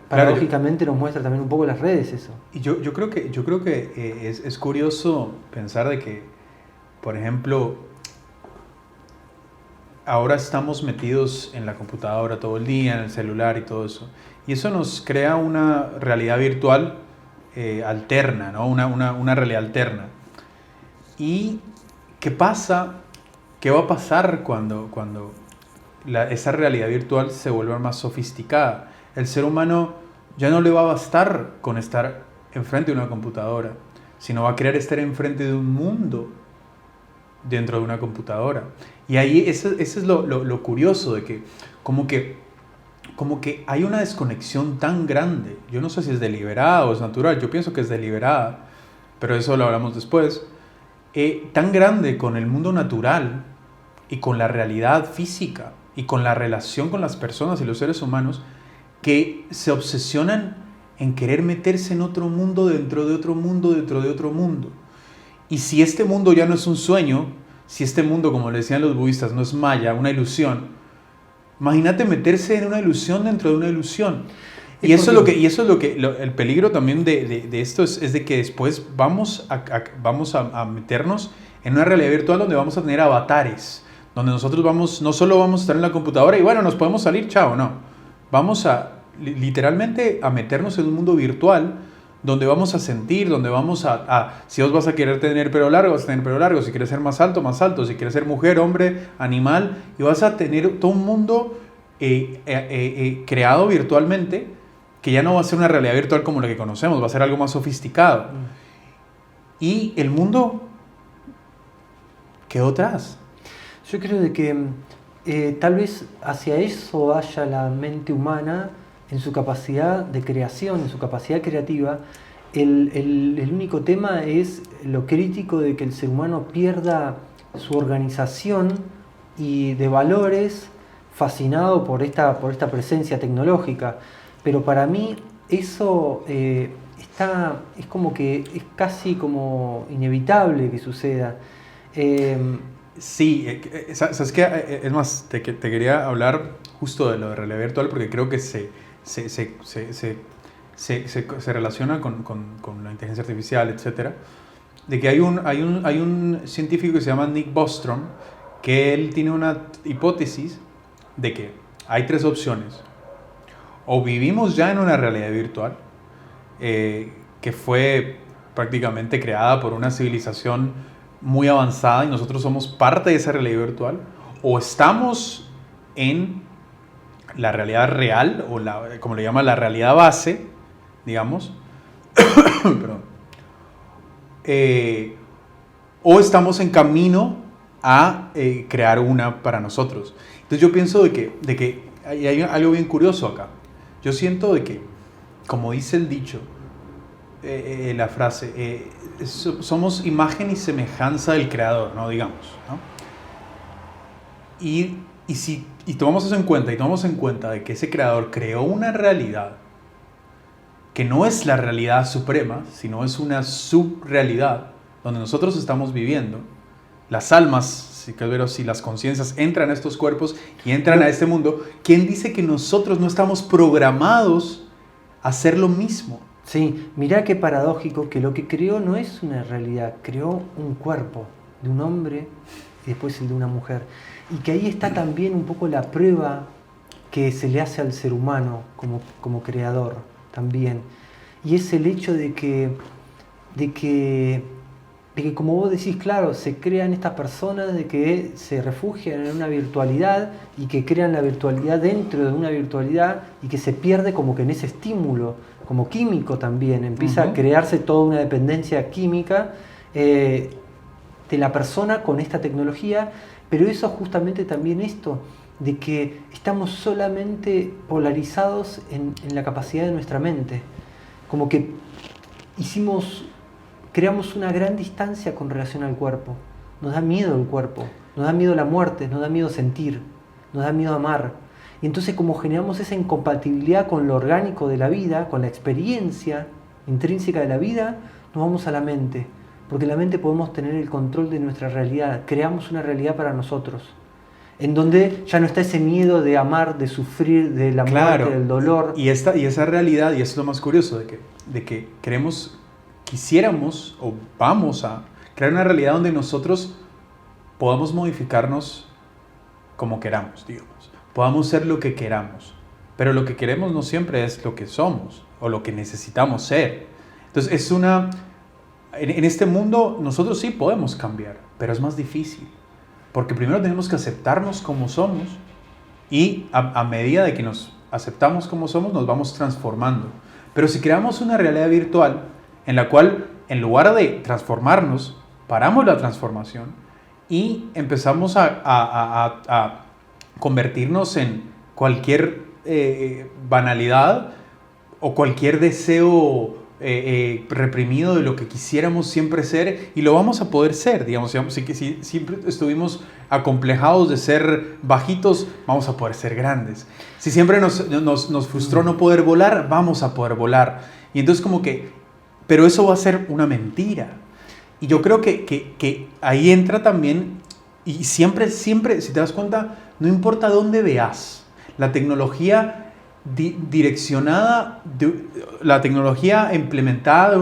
paradójicamente nos muestra también un poco las redes eso. Y yo creo que es curioso pensar de que, por ejemplo, ahora estamos metidos en la computadora todo el día, en el celular y todo eso. Y eso nos crea una realidad virtual alterna, ¿no? Una realidad alterna. ¿Y qué pasa? ¿Qué va a pasar cuando esa realidad virtual se vuelva más sofisticada? El ser humano ya no le va a bastar con estar enfrente de una computadora, sino va a querer estar enfrente de un mundo dentro de una computadora. Y ahí eso es lo curioso, de que como que hay una desconexión tan grande. Yo no sé si es deliberada o es natural, yo pienso que es deliberada, pero eso lo hablamos después. Tan grande con el mundo natural y con la realidad física y con la relación con las personas y los seres humanos, que se obsesionan en querer meterse en otro mundo, dentro de otro mundo, dentro de otro mundo. Y si este mundo ya no es un sueño, si este mundo, como le decían los budistas, no es maya, una ilusión, imagínate meterse en una ilusión dentro de una ilusión. Y eso es lo que el peligro también de esto es de que después vamos a meternos en una realidad virtual donde vamos a tener avatares, donde nosotros no solo vamos a estar en la computadora y bueno, nos podemos salir, chao, no. Vamos literalmente a meternos en un mundo virtual donde vamos a sentir, donde vamos si vos vas a querer tener pelo largo, vas a tener pelo largo, si quieres ser más alto, si quieres ser mujer, hombre, animal, y vas a tener todo un mundo creado virtualmente, que ya no va a ser una realidad virtual como la que conocemos, va a ser algo más sofisticado. Y el mundo quedó atrás. Yo creo de que tal vez hacia eso vaya la mente humana en su capacidad de creación, en su capacidad creativa. El único tema es lo crítico de que el ser humano pierda su organización y de valores fascinado por esta presencia tecnológica. Pero para mí eso es como que es casi como inevitable que suceda. Sí, ¿sabes qué? Es más, te quería hablar justo de lo de realidad virtual porque creo que se relaciona con la inteligencia artificial, etcétera. De que hay un científico que se llama Nick Bostrom, que él tiene una hipótesis de que hay tres opciones. O vivimos ya en una realidad virtual, que fue prácticamente creada por una civilización muy avanzada y nosotros somos parte de esa realidad virtual, o estamos en la realidad real, o como le llama la realidad base, digamos, perdón, o estamos en camino a crear una para nosotros. Entonces yo pienso de que hay algo bien curioso acá. Yo siento de que, como dice el dicho, la frase, somos imagen y semejanza del creador, ¿no? Digamos, ¿no? Y tomamos eso en cuenta, y tomamos en cuenta de que ese creador creó una realidad que no es la realidad suprema, sino es una subrealidad donde nosotros estamos viviendo. Las almas, si las conciencias entran a estos cuerpos y entran a este mundo, ¿quién dice que nosotros no estamos programados a hacer lo mismo? Sí, mirá qué paradójico que lo que creó no es una realidad, creó un cuerpo de un hombre y después el de una mujer. Y que ahí está también un poco la prueba que se le hace al ser humano como creador también. Y es el hecho de que como vos decís, claro, se crean estas personas de que se refugian en una virtualidad y que crean la virtualidad dentro de una virtualidad y que se pierde como que en ese estímulo, como químico también, empieza a crearse toda una dependencia química de la persona con esta tecnología, pero eso justamente también esto, de que estamos solamente polarizados en la capacidad de nuestra mente, como que creamos una gran distancia con relación al cuerpo. Nos da miedo el cuerpo, nos da miedo la muerte, nos da miedo sentir, nos da miedo amar. Y entonces como generamos esa incompatibilidad con lo orgánico de la vida, con la experiencia intrínseca de la vida, nos vamos a la mente. Porque en la mente podemos tener el control de nuestra realidad, creamos una realidad para nosotros, en donde ya no está ese miedo de amar, de sufrir, de la muerte, del dolor. Y esa realidad, y eso es lo más curioso, de que quisiéramos o vamos a crear una realidad donde nosotros podamos modificarnos como queramos, digamos. Podamos ser lo que queramos. Pero lo que queremos no siempre es lo que somos o lo que necesitamos ser. Entonces en este mundo nosotros sí podemos cambiar, pero es más difícil. Porque primero tenemos que aceptarnos como somos y a medida de que nos aceptamos como somos nos vamos transformando. Pero si creamos una realidad virtual en la cual en lugar de transformarnos, paramos la transformación y empezamos a convertirnos en cualquier banalidad o cualquier deseo reprimido de lo que quisiéramos siempre ser, y lo vamos a poder ser, digamos, si siempre estuvimos acomplejados de ser bajitos, vamos a poder ser grandes. Si siempre nos frustró no poder volar, vamos a poder volar. Y entonces pero eso va a ser una mentira. Y yo creo que ahí entra también, y siempre, si te das cuenta, no importa dónde veas, la tecnología direccionada, la tecnología implementada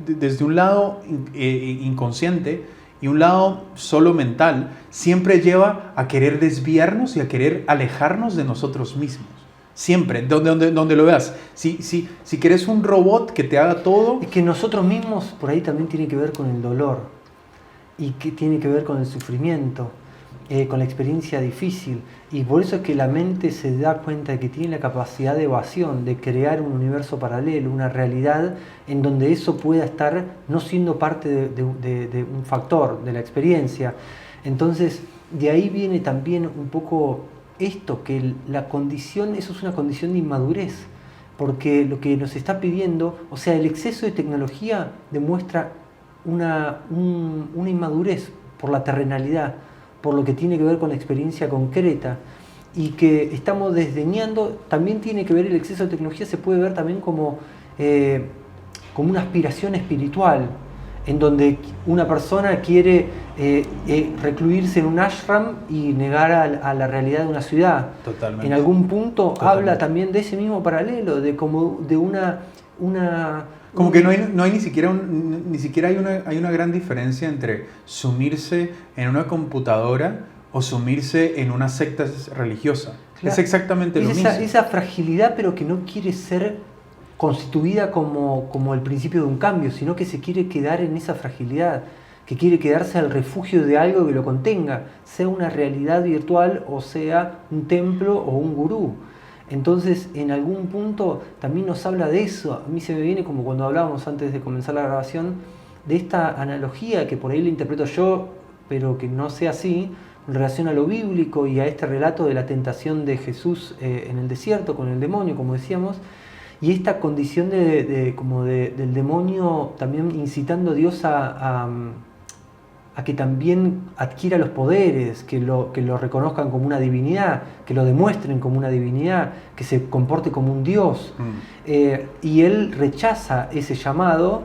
desde un lado inconsciente y un lado solo mental, siempre lleva a querer desviarnos y a querer alejarnos de nosotros mismos. Siempre, donde lo veas. Si querés un robot que te haga todo... Es que nosotros mismos, por ahí también tiene que ver con el dolor y que tiene que ver con el sufrimiento, con la experiencia difícil. Y por eso es que la mente se da cuenta de que tiene la capacidad de evasión, de crear un universo paralelo, una realidad en donde eso pueda estar no siendo parte de un factor de la experiencia. Entonces, de ahí viene también un poco esto, que la condición, eso es una condición de inmadurez, porque lo que nos está pidiendo, o sea, el exceso de tecnología demuestra una inmadurez por la terrenalidad, por lo que tiene que ver con la experiencia concreta. y que estamos desdeñando. También tiene que ver el exceso de tecnología, se puede ver también como una aspiración espiritual, en donde una persona quiere recluirse en un ashram y negar a la realidad de una ciudad. Totalmente. En algún punto Totalmente. habla también de ese mismo paralelo, de como de como que no hay ni siquiera hay una gran diferencia entre sumirse en una computadora o sumirse en una secta religiosa. Claro. Es exactamente lo mismo. Esa fragilidad, pero que no quiere ser constituida como el principio de un cambio, sino que se quiere quedar en esa fragilidad, que quiere quedarse al refugio de algo que lo contenga, sea una realidad virtual o sea un templo o un gurú. Entonces, en algún punto también nos habla de eso. A mí se me viene, como cuando hablábamos antes de comenzar la grabación, de esta analogía que por ahí la interpreto yo, pero que no sea así, en relación a lo bíblico y a este relato de la tentación de Jesús en el desierto con el demonio, como decíamos, y esta condición del demonio también incitando a Dios a que también adquiera los poderes, que lo reconozcan como una divinidad, que lo demuestren como una divinidad, que se comporte como un Dios. Y él rechaza ese llamado,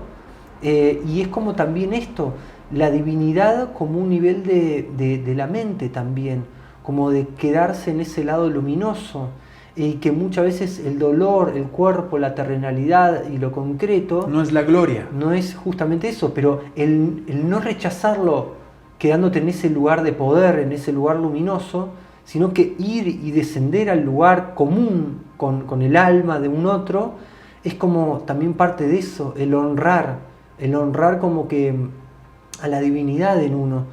y es como también esto, la divinidad como un nivel de la mente también, como de quedarse en ese lado luminoso, y que muchas veces el dolor, el cuerpo, la terrenalidad y lo concreto no es la gloria. No es justamente eso, pero el no rechazarlo quedándote en ese lugar de poder, en ese lugar luminoso, sino que ir y descender al lugar común con el alma de un otro, es como también parte de eso, el honrar como que a la divinidad en uno.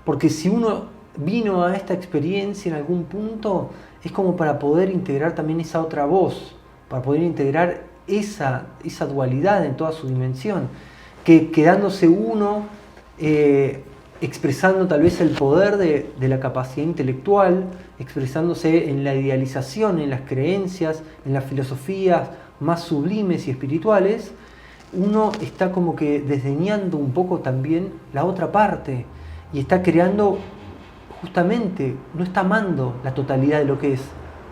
Porque si uno vino a esta experiencia en algún punto, es como para poder integrar también esa otra voz, para poder integrar esa dualidad en toda su dimensión, que quedándose uno, expresando tal vez el poder de la capacidad intelectual, expresándose en la idealización, en las creencias, en las filosofías más sublimes y espirituales, uno está como que desdeñando un poco también la otra parte y está creando, justamente, no está amando la totalidad de lo que es.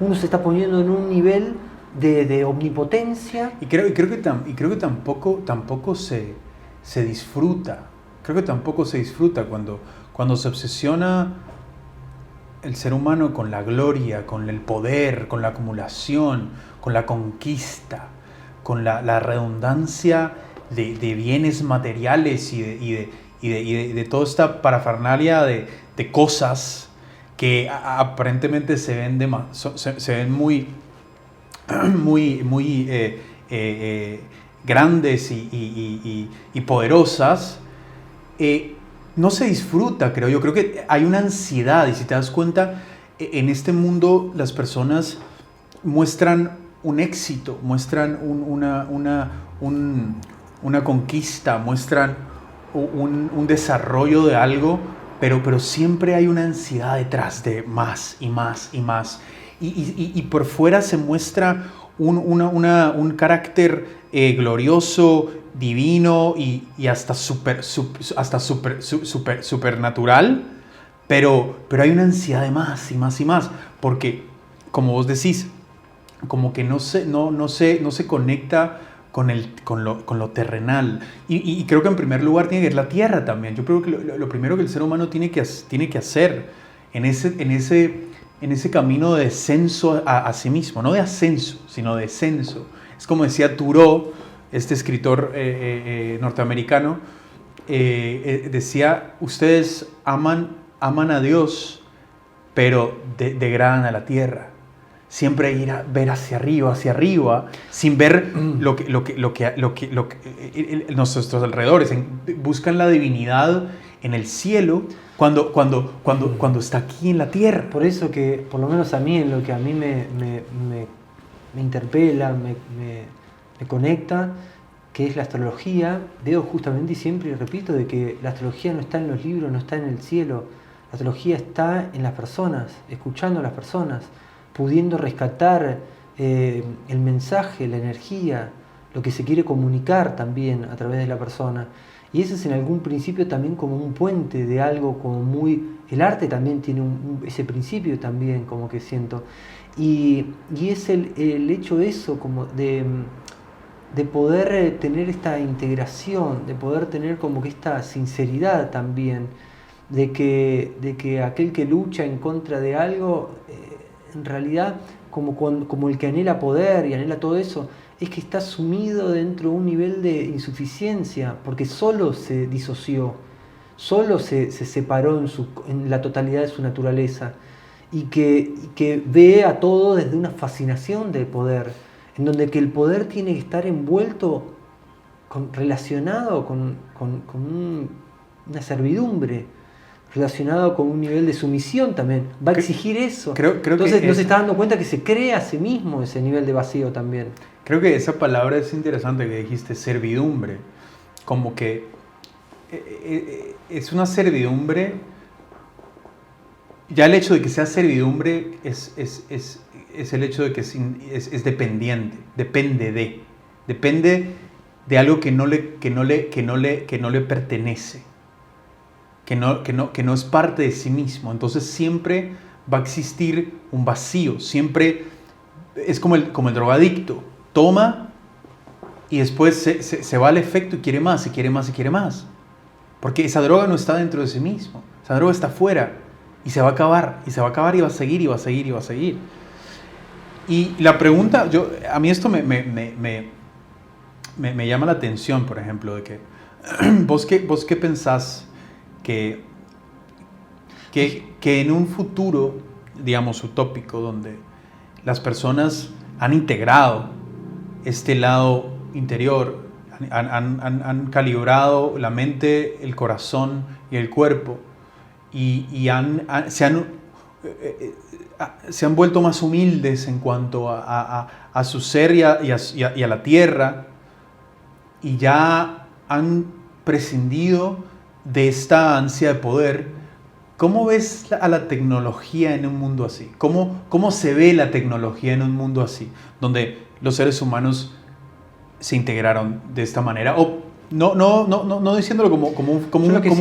Uno se está poniendo en un nivel de omnipotencia. Y creo que tampoco se disfruta. Creo que tampoco se disfruta cuando se obsesiona el ser humano con la gloria, con el poder, con la acumulación, con la conquista, con la redundancia de bienes materiales y de toda esta parafernalia de cosas que aparentemente se ven muy grandes y poderosas, no se disfruta, creo yo. Creo que hay una ansiedad, y si te das cuenta, en este mundo las personas muestran un éxito, muestran una conquista, muestran un desarrollo de algo, pero siempre hay una ansiedad detrás de más y más y más. Y por fuera se muestra un carácter glorioso, divino y hasta supernatural, pero hay una ansiedad de más y más y más, porque, como vos decís, como que no se conecta con lo terrenal. Y creo que en primer lugar tiene que ir la tierra también. Yo creo que lo primero que el ser humano tiene que hacer en ese camino de descenso a sí mismo, no de ascenso, sino de descenso. Es como decía Thoreau, este escritor norteamericano, decía: ustedes aman a Dios, pero degradan a la tierra. Siempre ir a ver hacia arriba, sin ver lo que nuestros alrededores. Buscan la divinidad en el cielo cuando está aquí en la tierra. Por eso que, por lo menos a mí, en lo que a mí me interpela, me conecta, que es la astrología, veo justamente y siempre repito de que la astrología no está en los libros, no está en el cielo. La astrología está en las personas, escuchando a las personas, pudiendo rescatar el mensaje, la energía, lo que se quiere comunicar también a través de la persona. Y ese es en algún principio también como un puente de algo como muy el arte también tiene ese principio también, como que siento. Y es el hecho de eso, como de poder tener esta integración, de poder tener como que esta sinceridad también, de que aquel que lucha en contra de algo, en realidad, como el que anhela poder y anhela todo eso, es que está sumido dentro de un nivel de insuficiencia, porque solo se disoció, solo se separó en la totalidad de su naturaleza, y que ve a todo desde una fascinación del poder, en donde que el poder tiene que estar envuelto, relacionado con una servidumbre, relacionado con un nivel de sumisión también. Va a exigir eso. Entonces no se está dando cuenta que se crea a sí mismo ese nivel de vacío también. Creo que esa palabra es interesante que dijiste, servidumbre. Como que es una servidumbre. Ya el hecho de que sea servidumbre es el hecho de que es dependiente, depende de algo que no le pertenece, que no es parte de sí mismo. Entonces siempre va a existir un vacío, siempre es como el drogadicto, toma y después se va al efecto y quiere más, y quiere más, y quiere más, porque esa droga no está dentro de sí mismo, esa droga está afuera. Y se va a acabar, y se va a acabar, y va a seguir, y va a seguir, y va a seguir. Y la pregunta, a mí esto me llama la atención, por ejemplo, de que vos qué pensás que en un futuro, digamos, utópico, donde las personas han integrado este lado interior, han calibrado la mente, el corazón y el cuerpo, y se han vuelto más humildes en cuanto a su ser y a la tierra, y ya han prescindido de esta ansia de poder. ¿Cómo ves a la tecnología en un mundo así? ¿Cómo se ve la tecnología en un mundo así, donde los seres humanos se integraron de esta manera? O no diciéndolo como yo lo que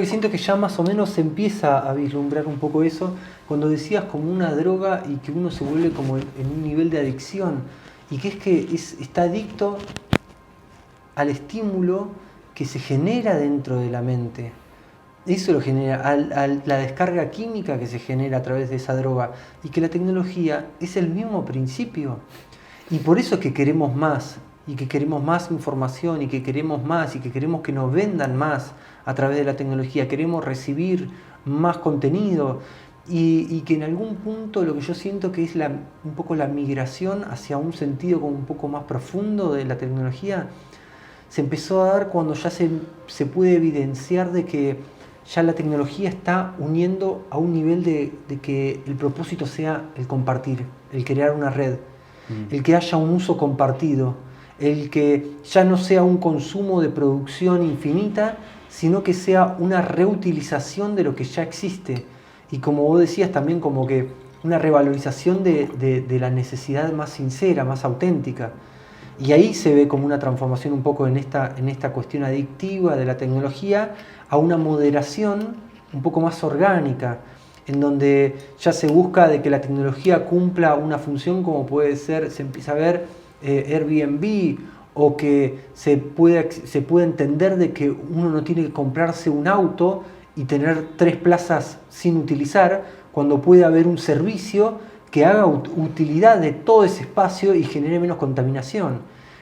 siento que ya más o menos se empieza a vislumbrar un poco eso, cuando decías como una droga y que uno se vuelve como en un nivel de adicción, y que está adicto al estímulo que se genera dentro de la mente. Eso lo genera, a la descarga química que se genera a través de esa droga, y que la tecnología es el mismo principio. Y por eso es que queremos más, y que queremos más información, y que queremos más, y que queremos que nos vendan más a través de la tecnología. Queremos recibir más contenido, y que en algún punto lo que yo siento que es un poco la migración hacia un sentido como un poco más profundo de la tecnología, se empezó a dar cuando ya se puede evidenciar de que ya la tecnología está uniendo a un nivel de que el propósito sea el compartir, el crear una red, el que haya un uso compartido, el que ya no sea un consumo de producción infinita, sino que sea una reutilización de lo que ya existe. Y como vos decías también, como que una revalorización de la necesidad más sincera, más auténtica. Y ahí se ve como una transformación un poco en esta cuestión adictiva de la tecnología a una moderación un poco más orgánica, en donde ya se busca de que la tecnología cumpla una función como puede ser, se empieza a ver Airbnb, o que se puede entender de que uno no tiene que comprarse un auto y tener 3 plazas sin utilizar, cuando puede haber un servicio que haga utilidad de todo ese espacio y genere menos contaminación.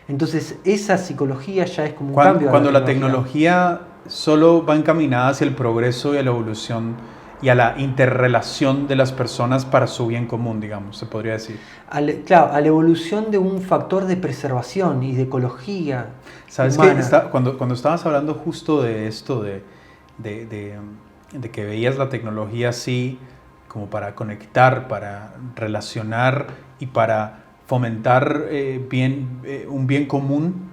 Entonces esa psicología ya es como un cambio. Cuando la tecnología solo va encaminada hacia el progreso y a la evolución y a la interrelación de las personas para su bien común, digamos, se podría decir. Claro, a la evolución de un factor de preservación y de ecología. ¿Sabes qué? Cuando estabas hablando justo de esto, de que veías la tecnología así como para conectar, para relacionar y para fomentar un bien común,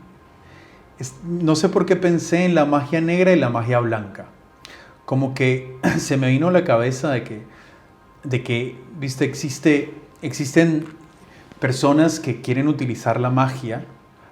no sé por qué pensé en la magia negra y la magia blanca. Como que se me vino a la cabeza de que viste, existen personas que quieren utilizar la magia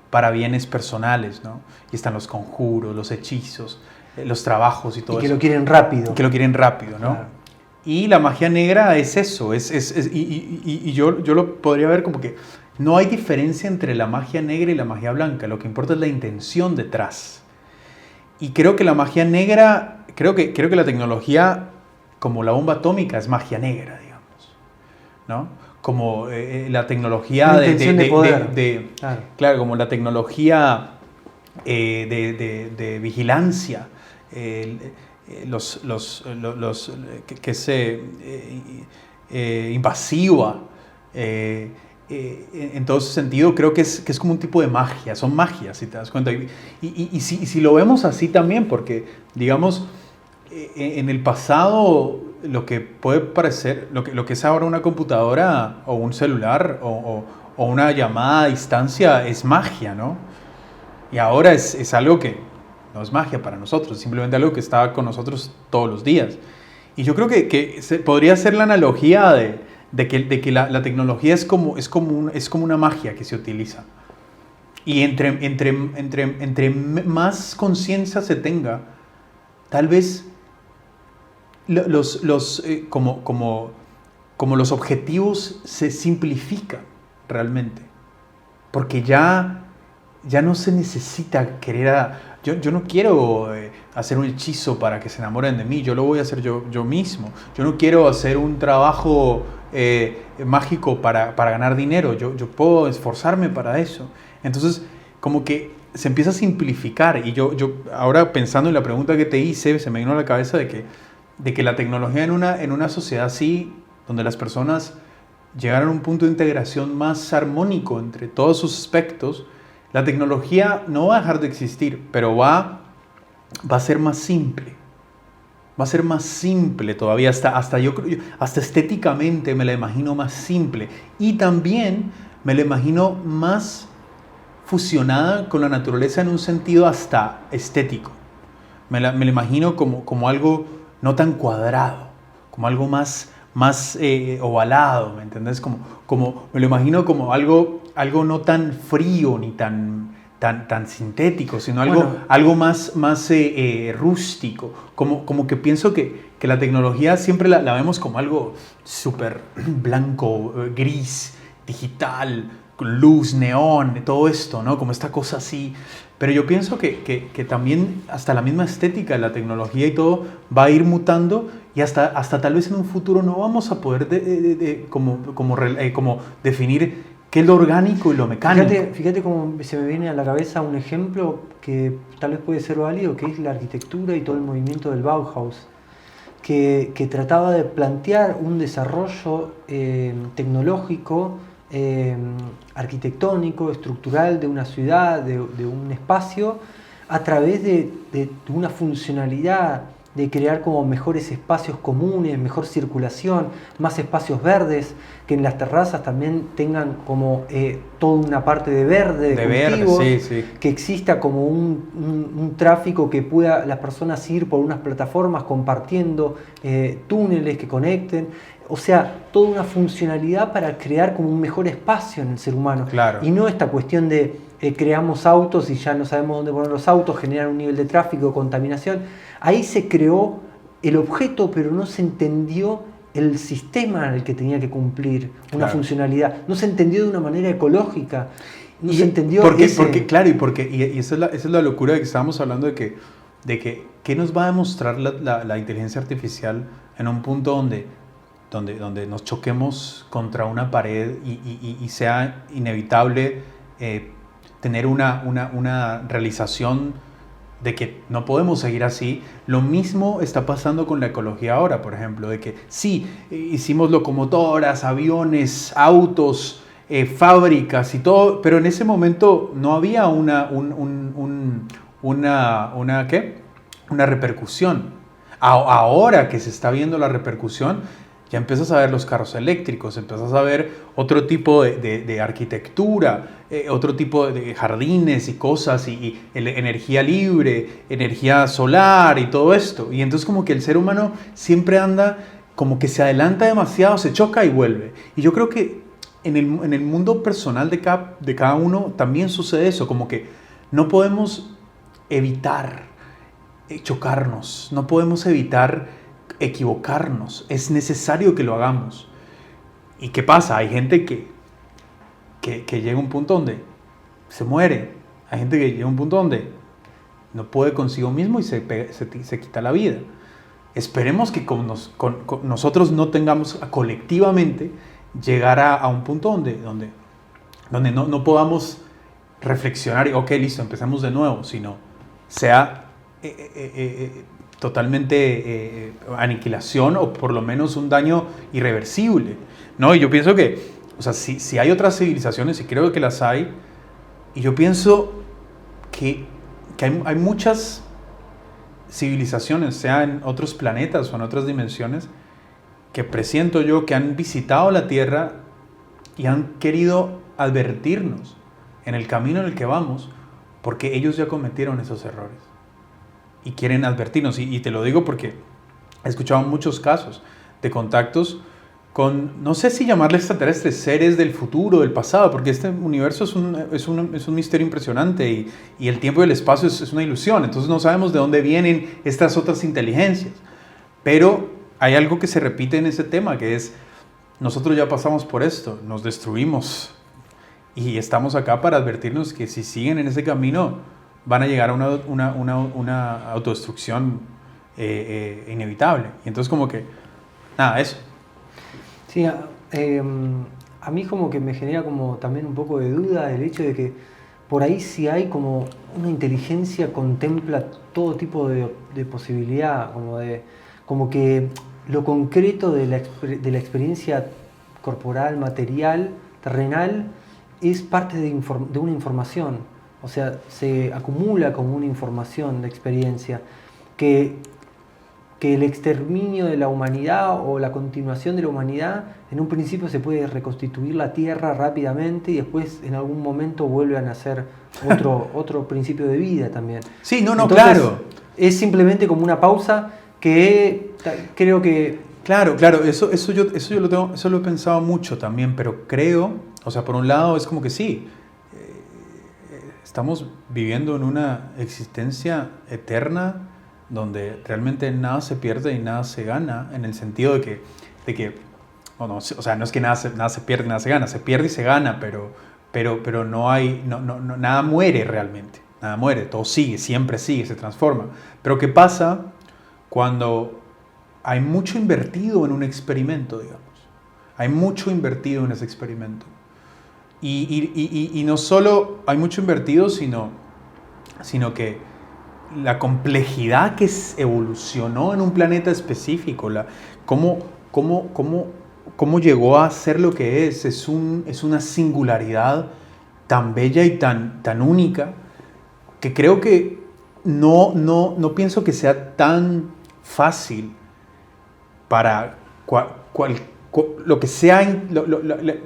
para bienes personales, ¿no? Y están los conjuros, los hechizos. los trabajos y todo y que eso. lo quieren rápido. Que lo quieren rápido, ¿no? Claro. Y la magia negra es eso, y yo lo podría ver como que no hay diferencia entre la magia negra y la magia blanca, lo que importa es la intención detrás. Y creo que la magia negra, creo que la tecnología como la bomba atómica es magia negra, digamos, ¿no? Como la tecnología una intención de poder. Claro, como la tecnología de vigilancia, invasiva, en todo ese sentido, creo que es como un tipo de magia, son magias, si te das cuenta. Y si lo vemos así también, porque, digamos, en el pasado, lo que puede parecer, lo que es ahora una computadora o un celular o una llamada a distancia es magia, ¿no? Y ahora es algo que no es magia para nosotros, es simplemente algo que está con nosotros todos los días. Y yo creo que podría ser la analogía de que la tecnología es como una magia que se utiliza. Y entre más conciencia se tenga, tal vez como los objetivos se simplifican realmente. Porque ya no se necesita yo no quiero hacer un hechizo para que se enamoren de mí, yo lo voy a hacer yo mismo. Yo no quiero hacer un trabajo mágico para ganar dinero, yo puedo esforzarme para eso. Entonces, como que se empieza a simplificar. Y yo ahora pensando en la pregunta que te hice, se me vino a la cabeza de que la tecnología en una sociedad así, donde las personas llegaran a un punto de integración más armónico entre todos sus aspectos, la tecnología no va a dejar de existir, pero va a ser más simple. Va a ser más simple todavía, hasta estéticamente me la imagino más simple. Y también me la imagino más fusionada con la naturaleza en un sentido hasta estético. Me la imagino como algo no tan cuadrado, como algo más ovalado, ¿me entendés? Como me lo imagino como algo no tan frío ni tan sintético, sino algo más rústico. Como que pienso que la tecnología siempre la vemos como algo súper blanco, gris, digital, con luz, neón, todo esto, ¿no? Como esta cosa así. Pero yo pienso que también hasta la misma estética de la tecnología y todo va a ir mutando, y hasta tal vez en un futuro no vamos a poder como definir qué es lo orgánico y lo mecánico. Fíjate cómo se me viene a la cabeza un ejemplo que tal vez puede ser válido, que es la arquitectura y todo el movimiento del Bauhaus, que trataba de plantear un desarrollo tecnológico, arquitectónico, estructural de una ciudad, de un espacio, a través de una funcionalidad, de crear como mejores espacios comunes, mejor circulación, más espacios verdes, que en las terrazas también tengan como toda una parte de verde, de cultivos, sí. que exista como un tráfico que pueda las personas ir por unas plataformas compartiendo túneles que conecten. O sea, toda una funcionalidad para crear como un mejor espacio en el ser humano. Claro. Y no esta cuestión de creamos autos y ya no sabemos dónde poner los autos, generan un nivel de tráfico, contaminación. Ahí se creó el objeto, pero no se entendió el sistema en el que tenía que cumplir una funcionalidad. No se entendió de una manera ecológica. No se entendió porque esa es la locura de que estábamos hablando de que ¿qué nos va a demostrar la inteligencia artificial en un punto donde nos choquemos contra una pared y sea inevitable tener una realización de que no podemos seguir así? Lo mismo está pasando con la ecología ahora, por ejemplo, de que sí, hicimos locomotoras, aviones, autos, fábricas y todo, pero en ese momento no había una repercusión. Ahora que se está viendo la repercusión, ya empiezas a ver los carros eléctricos, empiezas a ver otro tipo de arquitectura, otro tipo de jardines y cosas, y energía libre, energía solar y todo esto. Y entonces como que el ser humano siempre anda como que se adelanta demasiado, se choca y vuelve. Y yo creo que en el mundo personal de cada uno también sucede eso, como que no podemos evitar chocarnos, no podemos evitar equivocarnos, es necesario que lo hagamos. ¿Y qué pasa? Hay gente que llega a un punto donde se muere, hay gente que llega a un punto donde no puede consigo mismo y se quita la vida. Esperemos que con nosotros no tengamos colectivamente llegar a un punto donde no podamos reflexionar y ok, listo, empecemos de nuevo, sino sea totalmente aniquilación o por lo menos un daño irreversible, ¿no? Y yo pienso que, o sea, si hay otras civilizaciones, y creo que las hay, y yo pienso que hay muchas civilizaciones, sea en otros planetas o en otras dimensiones, que presiento yo que han visitado la Tierra y han querido advertirnos en el camino en el que vamos, porque ellos ya cometieron esos errores y quieren advertirnos. Y te lo digo porque he escuchado muchos casos de contactos con, no sé si llamarle extraterrestres, seres del futuro, del pasado, porque este universo es un misterio impresionante y el tiempo y el espacio es una ilusión, entonces no sabemos de dónde vienen estas otras inteligencias. Pero hay algo que se repite en ese tema, que es, nosotros ya pasamos por esto, nos destruimos y estamos acá para advertirnos que si siguen en ese camino van a llegar a una autodestrucción inevitable. Y entonces como que, nada, eso. Sí, a mí como que me genera como también un poco de duda el hecho de que por ahí sí hay como una inteligencia contempla todo tipo de posibilidad, como que lo concreto de la experiencia corporal, material, terrenal, es parte de una información. O sea, se acumula como una información de experiencia que el exterminio de la humanidad o la continuación de la humanidad, en un principio se puede reconstituir la Tierra rápidamente y después en algún momento vuelve a nacer otro principio de vida también. Sí, no, Entonces, claro. Es simplemente como una pausa que creo que... Claro, eso lo he pensado mucho también, pero creo, o sea, por un lado es como que sí, estamos viviendo en una existencia eterna donde realmente nada se pierde y nada se gana, en el sentido de que no, o sea, no es que nada se pierde y nada se gana, se pierde y se gana, pero no hay, nada muere realmente, nada muere, todo sigue, siempre sigue, se transforma. Pero ¿qué pasa cuando hay mucho invertido en un experimento, digamos? Hay mucho invertido en ese experimento. Y no solo hay mucho invertido, sino que la complejidad que evolucionó en un planeta específico, cómo llegó a ser lo que es una singularidad tan bella y tan única, que creo que no pienso que sea tan fácil para lo que sea,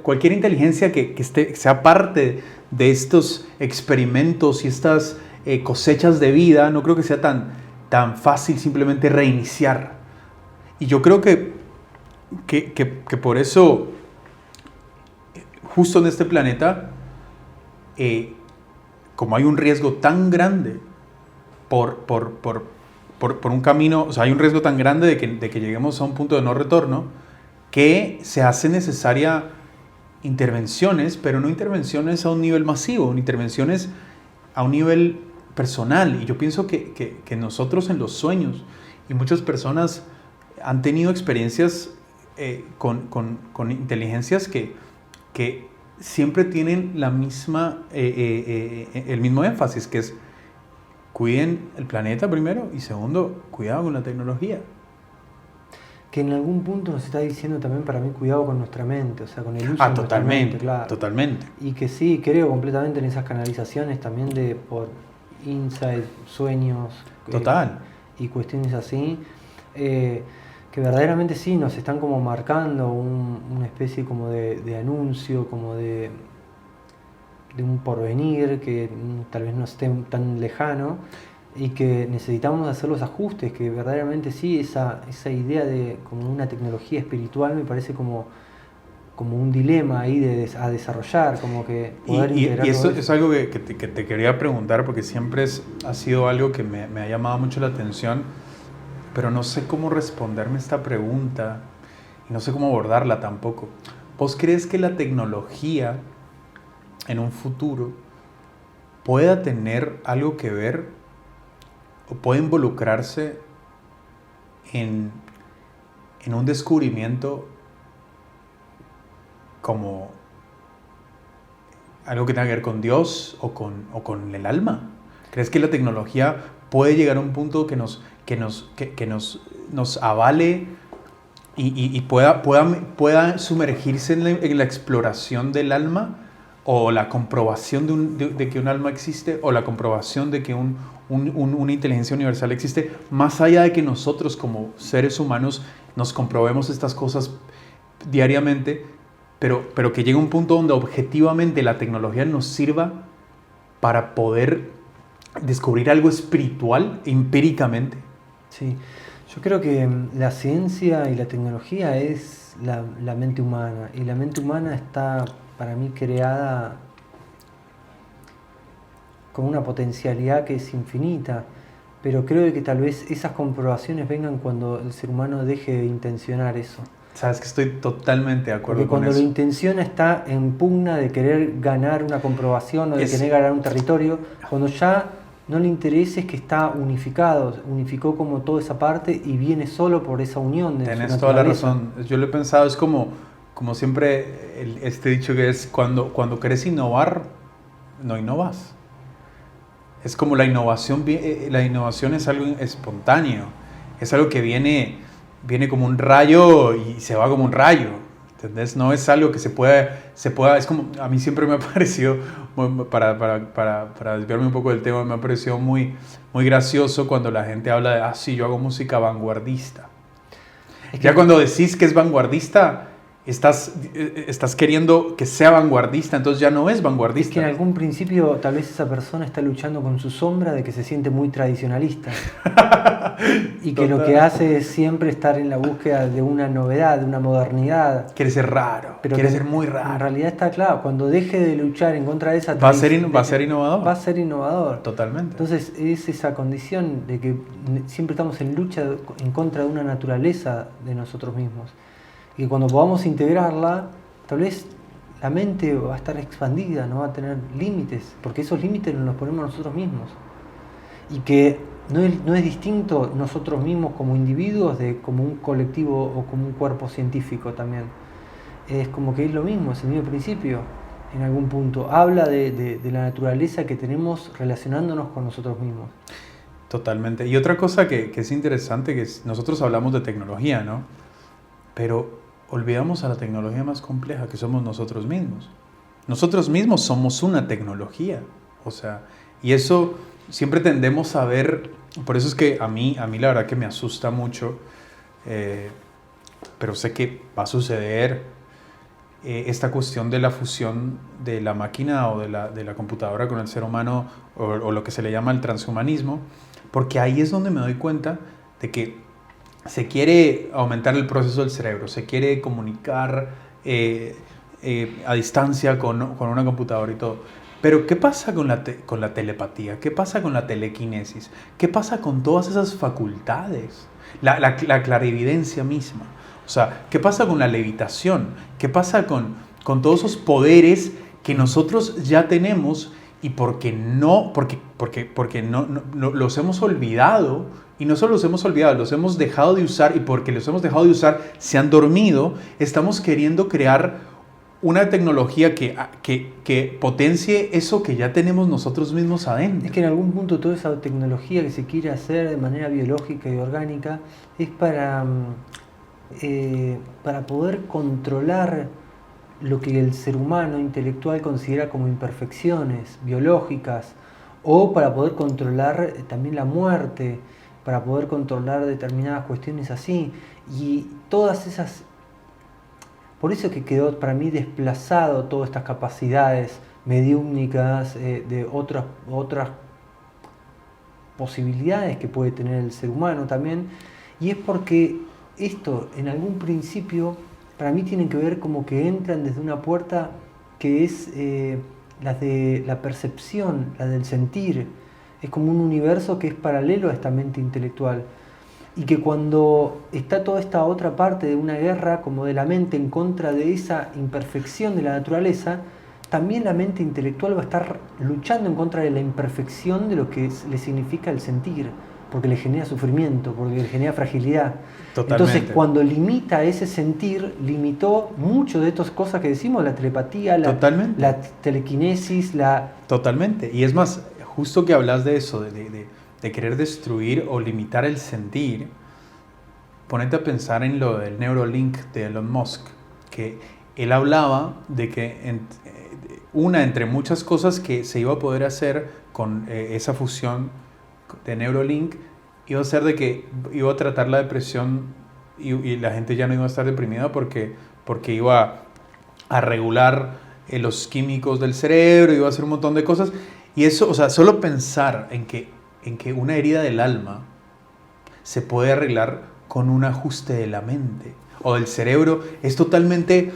cualquier inteligencia que sea parte de estos experimentos y estas cosechas de vida, no creo que sea tan fácil simplemente reiniciar. Y yo creo que por eso, justo en este planeta, como hay un riesgo tan grande por un camino, o sea, hay un riesgo tan grande de que lleguemos a un punto de no retorno, que se hace necesaria intervenciones, pero no intervenciones a un nivel masivo, intervenciones a un nivel personal. Y yo pienso que nosotros en los sueños, y muchas personas han tenido experiencias con inteligencias que siempre tienen el mismo énfasis, que es cuiden el planeta primero y segundo, cuidado con la tecnología. Que en algún punto nos está diciendo también para mí cuidado con nuestra mente, o sea, con el uso de nuestra mente, claro. Totalmente. Y que sí, creo completamente en esas canalizaciones también por insight, sueños. Total. Y cuestiones así, que verdaderamente sí nos están como marcando una especie como de anuncio, como de un porvenir que tal vez no esté tan lejano y que necesitamos hacer los ajustes, que verdaderamente sí, esa idea de como una tecnología espiritual me parece como como un dilema ahí a desarrollar, como que poder integrar y eso todo es algo que te quería preguntar, porque siempre ha sido algo que me ha llamado mucho la atención, pero no sé cómo responderme esta pregunta y no sé cómo abordarla tampoco. ¿Vos crees que la tecnología en un futuro pueda tener algo que ver o puede involucrarse en un descubrimiento como algo que tenga que ver con Dios o con el alma? ¿Crees que la tecnología puede llegar a un punto que nos avale y pueda sumergirse en la exploración del alma, o la comprobación de que un alma existe, o la comprobación de que una inteligencia universal existe, más allá de que nosotros como seres humanos nos comprobemos estas cosas diariamente, pero que llegue un punto donde objetivamente la tecnología nos sirva para poder descubrir algo espiritual empíricamente? Sí, yo creo que la ciencia y la tecnología es la mente humana, y la mente humana está para mí creada con una potencialidad que es infinita, pero creo que tal vez esas comprobaciones vengan cuando el ser humano deje de intencionar eso. Sabes que estoy totalmente de acuerdo Porque con cuando eso. lo intenciona está en pugna de querer ganar una comprobación o de querer ganar un territorio, cuando ya no le interesa es que está unificado, unificó como toda esa parte y viene solo por esa unión de Tenés su toda la naturaleza. razón. Yo lo he pensado, es como siempre este dicho que es cuando querés innovar, no innovas. Es como la innovación es algo espontáneo, es algo que viene como un rayo y se va como un rayo, ¿entendés? No es algo que se pueda, es como, a mí siempre me ha parecido, para desviarme un poco del tema, me ha parecido muy gracioso cuando la gente habla de, sí, yo hago música vanguardista. Ya cuando decís que es vanguardista, estás queriendo que sea vanguardista, entonces ya no es vanguardista. Es que en algún principio tal vez esa persona está luchando con su sombra de que se siente muy tradicionalista y que lo que hace es siempre estar en la búsqueda de una novedad, de una modernidad. Quiere ser raro, pero quiere ser muy raro. En realidad está claro, cuando deje de luchar en contra de esa va a ser innovador. Va a ser innovador. Totalmente. Entonces es esa condición de que siempre estamos en lucha en contra de una naturaleza de nosotros mismos. Y cuando podamos integrarla, tal vez la mente va a estar expandida, no va a tener límites, porque esos límites nos los ponemos nosotros mismos. Y que no es distinto nosotros mismos como individuos de como un colectivo o como un cuerpo científico también. Es como que es lo mismo, es el mismo principio en algún punto. Habla de la naturaleza que tenemos relacionándonos con nosotros mismos. Totalmente. Y otra cosa que es interesante, que nosotros hablamos de tecnología, ¿no? Pero olvidamos a la tecnología más compleja, que somos nosotros mismos. Nosotros mismos somos una tecnología. O sea, y eso siempre tendemos a ver, por eso es que a mí la verdad que me asusta mucho, pero sé que va a suceder, esta cuestión de la fusión de la máquina o de la computadora con el ser humano, o lo que se le llama el transhumanismo, porque ahí es donde me doy cuenta de que se quiere aumentar el proceso del cerebro, se quiere comunicar a distancia con una computadora y todo. Pero ¿qué pasa con la telepatía? ¿Qué pasa con la telequinesis? ¿Qué pasa con todas esas facultades? La clarividencia misma. O sea, ¿qué pasa con la levitación? ¿Qué pasa con todos esos poderes que nosotros ya tenemos y porque no los hemos olvidado? Y no solo los hemos olvidado, los hemos dejado de usar, y porque los hemos dejado de usar se han dormido. Estamos queriendo crear una tecnología que potencie eso que ya tenemos nosotros mismos adentro. Es que en algún punto toda esa tecnología que se quiere hacer de manera biológica y orgánica es para poder controlar lo que el ser humano intelectual considera como imperfecciones biológicas, o para poder controlar también la muerte, para poder controlar determinadas cuestiones así. Y todas esas... Por eso que quedó para mí desplazado todas estas capacidades mediúmnicas, de otras posibilidades que puede tener el ser humano también. Y es porque esto en algún principio para mí tienen que ver como que entran desde una puerta que es la de la percepción, la del sentir. Es como un universo que es paralelo a esta mente intelectual. Y que cuando está toda esta otra parte de una guerra como de la mente en contra de esa imperfección de la naturaleza, también la mente intelectual va a estar luchando en contra de la imperfección de lo que le significa el sentir, porque le genera sufrimiento, porque le genera fragilidad. Totalmente. Entonces, cuando limita ese sentir, limitó mucho de estas cosas que decimos, la telepatía, la telequinesis, Totalmente. Y es más, justo que hablas de eso, de querer destruir o limitar el sentir, ponete a pensar en lo del Neuralink de Elon Musk, que él hablaba de que entre muchas cosas que se iba a poder hacer con esa fusión de Neuralink, iba a ser de que iba a tratar la depresión y la gente ya no iba a estar deprimida porque iba a regular los químicos del cerebro, iba a hacer un montón de cosas. Y eso, o sea, solo pensar en que una herida del alma se puede arreglar con un ajuste de la mente o del cerebro es totalmente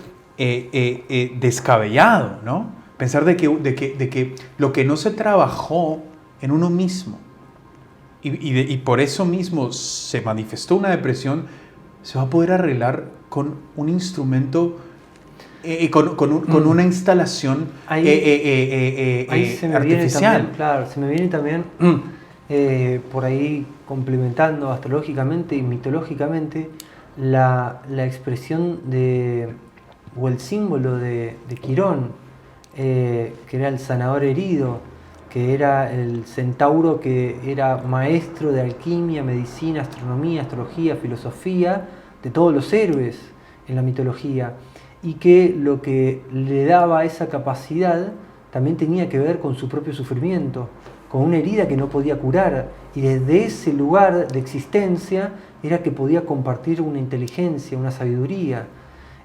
descabellado, ¿no? Pensar de que lo que no se trabajó en uno mismo y por eso mismo se manifestó una depresión, se va a poder arreglar con un instrumento, con una instalación ahí se me artificial. Viene también, claro, se me viene también por ahí complementando astrológicamente y mitológicamente la expresión o el símbolo de Quirón, que era el sanador herido, que era el centauro que era maestro de alquimia, medicina, astronomía, astrología, filosofía, de todos los héroes en la mitología, y que lo que le daba esa capacidad también tenía que ver con su propio sufrimiento, con una herida que no podía curar, y desde ese lugar de existencia era que podía compartir una inteligencia, una sabiduría.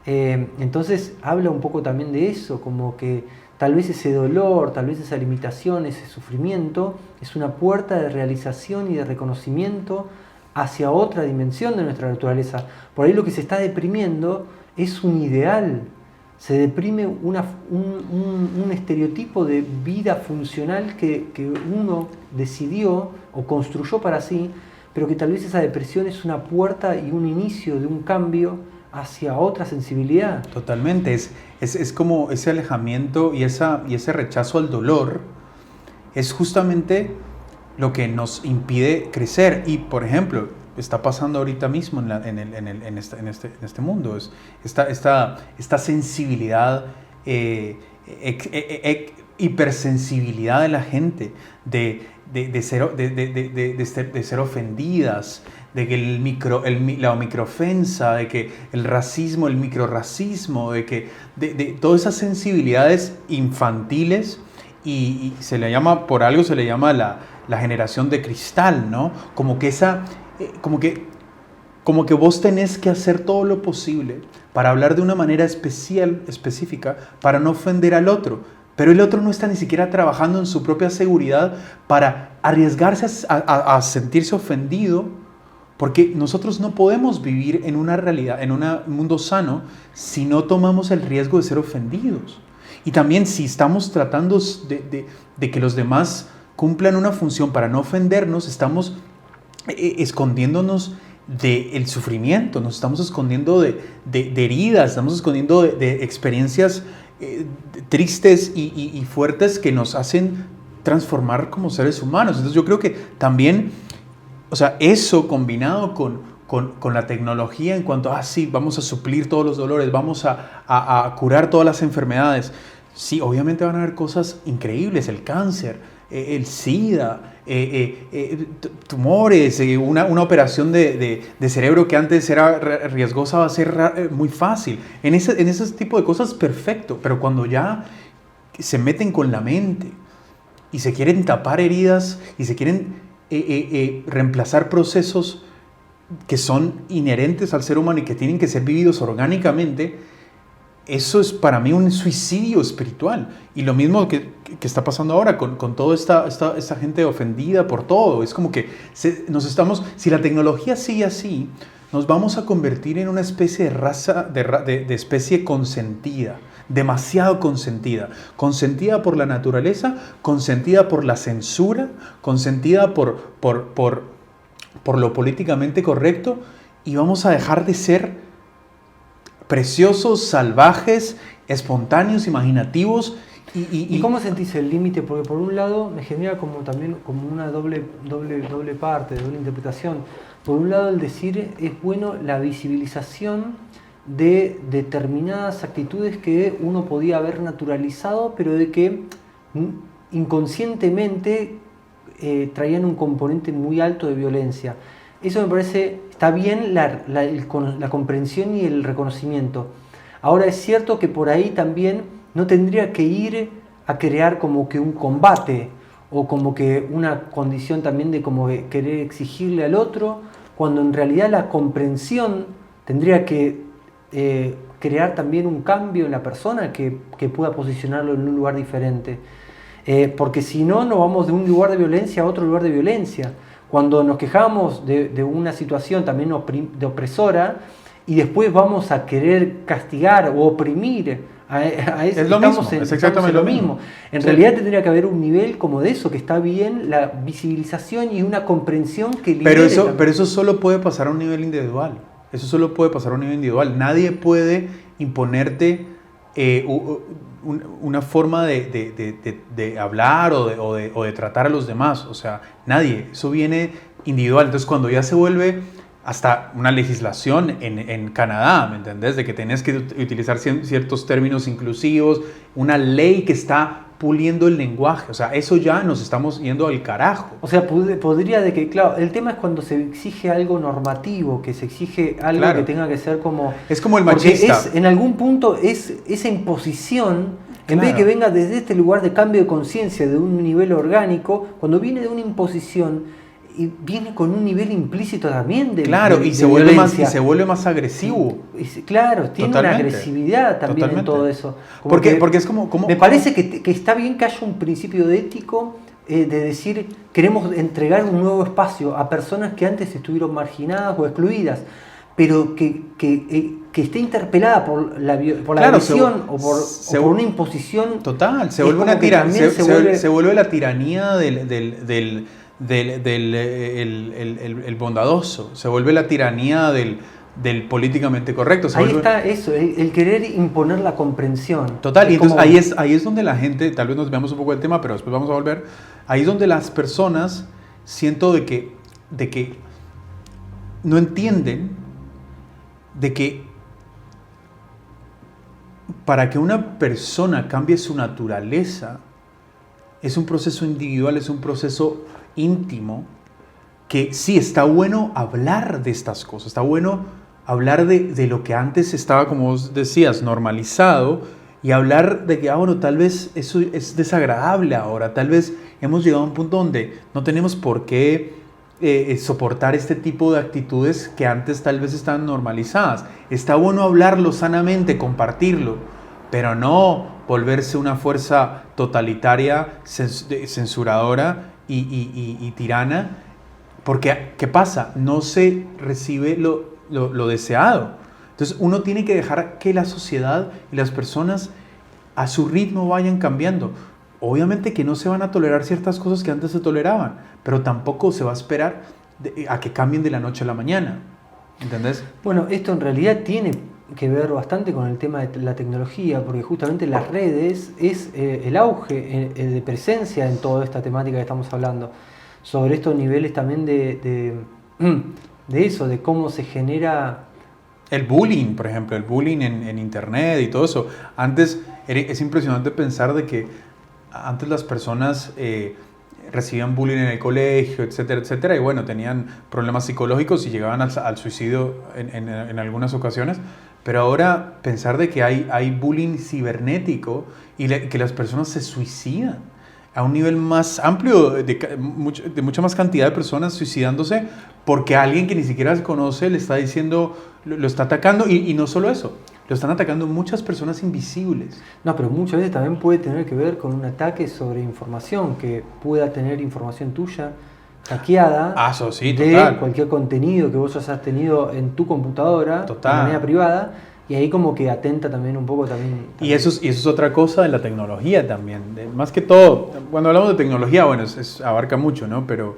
Entonces habla un poco también de eso, como que tal vez ese dolor, tal vez esa limitación, ese sufrimiento es una puerta de realización y de reconocimiento hacia otra dimensión de nuestra naturaleza. Por ahí lo que se está deprimiendo es un ideal, se deprime un estereotipo de vida funcional que uno decidió o construyó para sí, pero que tal vez esa depresión es una puerta y un inicio de un cambio hacia otra sensibilidad. Totalmente, es como ese alejamiento y ese rechazo al dolor es justamente lo que nos impide crecer. Y por ejemplo, está pasando ahorita mismo en este mundo, esta sensibilidad, hipersensibilidad de la gente, de ser ofendidas, de que la microofensa, de que el racismo, el microracismo, de todas esas sensibilidades infantiles, y por algo se le llama la generación de cristal, ¿no? Como que vos tenés que hacer todo lo posible para hablar de una manera específica, para no ofender al otro. Pero el otro no está ni siquiera trabajando en su propia seguridad para arriesgarse a sentirse ofendido, porque nosotros no podemos vivir en una realidad, en un mundo sano, si no tomamos el riesgo de ser ofendidos. Y también si estamos tratando de que los demás cumplan una función para no ofendernos, estamos escondiéndonos del sufrimiento, nos estamos escondiendo de heridas, estamos escondiendo de experiencias tristes y fuertes que nos hacen transformar como seres humanos. Entonces yo creo que también, o sea, eso combinado con la tecnología en cuanto a, sí, vamos a suplir todos los dolores, vamos a curar todas las enfermedades. Sí, obviamente van a haber cosas increíbles, el cáncer, el SIDA, tumores, una operación de cerebro que antes era riesgosa va a ser muy fácil. En ese tipo de cosas, perfecto, pero cuando ya se meten con la mente y se quieren tapar heridas y se quieren reemplazar procesos que son inherentes al ser humano y que tienen que ser vividos orgánicamente, eso es para mí un suicidio espiritual. Y lo mismo que está pasando ahora con toda esta gente ofendida por todo. Es como que si la tecnología sigue así, nos vamos a convertir en una especie de raza, de especie consentida, demasiado consentida. Consentida por la naturaleza, consentida por la censura, consentida por lo políticamente correcto, y vamos a dejar de ser preciosos, salvajes, espontáneos, imaginativos. ¿Y cómo sentís el límite? Porque por un lado me genera como también como una doble parte, doble interpretación. Por un lado el decir es bueno la visibilización de determinadas actitudes que uno podía haber naturalizado, pero de que inconscientemente traían un componente muy alto de violencia. Eso me parece, está bien la comprensión y el reconocimiento. Ahora es cierto que por ahí también no tendría que ir a crear como que un combate o como que una condición también de como querer exigirle al otro, cuando en realidad la comprensión tendría que crear también un cambio en la persona que pueda posicionarlo en un lugar diferente. Porque si no, nos vamos de un lugar de violencia a otro lugar de violencia. Cuando nos quejamos de una situación también de opresora y después vamos a querer castigar o oprimir a eso, es lo mismo, es exactamente lo mismo. En realidad tendría que haber un nivel como de eso, que está bien la visibilización y una comprensión que libere. Pero eso solo puede pasar a un nivel individual. Eso solo puede pasar a un nivel individual. Nadie puede imponerte una forma de hablar o de tratar a los demás. O sea, nadie. Eso viene individual. Entonces, cuando ya se vuelve hasta una legislación en Canadá, ¿me entendés? De que tenés que utilizar ciertos términos inclusivos, una ley que está puliendo el lenguaje, o sea, eso ya nos estamos yendo al carajo. O sea, podría de que, claro, el tema es cuando se exige algo normativo, que se exige algo claro, que tenga que ser como... Es como el machista. Porque en algún punto es esa imposición, en vez de que venga desde este lugar de cambio de conciencia, de un nivel orgánico, cuando viene de una imposición... y viene con un nivel implícito también de claro, y se vuelve más agresivo. Claro, tiene una agresividad también en todo eso. Porque es como me parece que está bien que haya un principio de ético de decir, queremos entregar un nuevo espacio a personas que antes estuvieron marginadas o excluidas, pero que esté interpelada por la agresión o por una imposición. Total, se vuelve una tiranía, se vuelve la tiranía del bondadoso, se vuelve la tiranía del políticamente correcto. Ahí está eso, el querer imponer la comprensión. Total, y entonces ahí es donde la gente, tal vez nos veamos un poco del tema, pero después vamos a volver, ahí es donde las personas siento de que no entienden de que para que una persona cambie su naturaleza es un proceso individual, es un proceso íntimo, que sí, está bueno hablar de estas cosas, está bueno hablar de lo que antes estaba, como vos decías, normalizado, y hablar de que, bueno, tal vez eso es desagradable ahora, tal vez hemos llegado a un punto donde no tenemos por qué soportar este tipo de actitudes que antes tal vez estaban normalizadas. Está bueno hablarlo sanamente, compartirlo, pero no volverse una fuerza totalitaria, censuradora y tirana, porque ¿qué pasa? No se recibe lo deseado. Entonces uno tiene que dejar que la sociedad y las personas a su ritmo vayan cambiando. Obviamente que no se van a tolerar ciertas cosas que antes se toleraban, pero tampoco se va a esperar a que cambien de la noche a la mañana. ¿Entendés? Bueno, esto en realidad tiene que ver bastante con el tema de la tecnología, porque justamente las redes es el auge de presencia en toda esta temática que estamos hablando, sobre estos niveles también de eso, de cómo se genera... El bullying, por ejemplo, el bullying en internet y todo eso. Antes es impresionante pensar de que antes las personas recibían bullying en el colegio, etcétera, etcétera, y bueno, tenían problemas psicológicos y llegaban al suicidio en algunas ocasiones. Pero ahora pensar de que hay bullying cibernético y que las personas se suicidan a un nivel más amplio, de mucha más cantidad de personas suicidándose porque alguien que ni siquiera se conoce le está diciendo, lo está atacando, y no solo eso, lo están atacando muchas personas invisibles. No, pero muchas veces también puede tener que ver con un ataque sobre información, que pueda tener información tuya hackeada Eso sí, de total. cualquier contenido que vos hayas tenido en tu computadora Total. de manera privada, y ahí como que atenta también un poco también. Y eso es otra cosa de la tecnología también. Más que todo, cuando hablamos de tecnología, bueno, abarca mucho, ¿no? Pero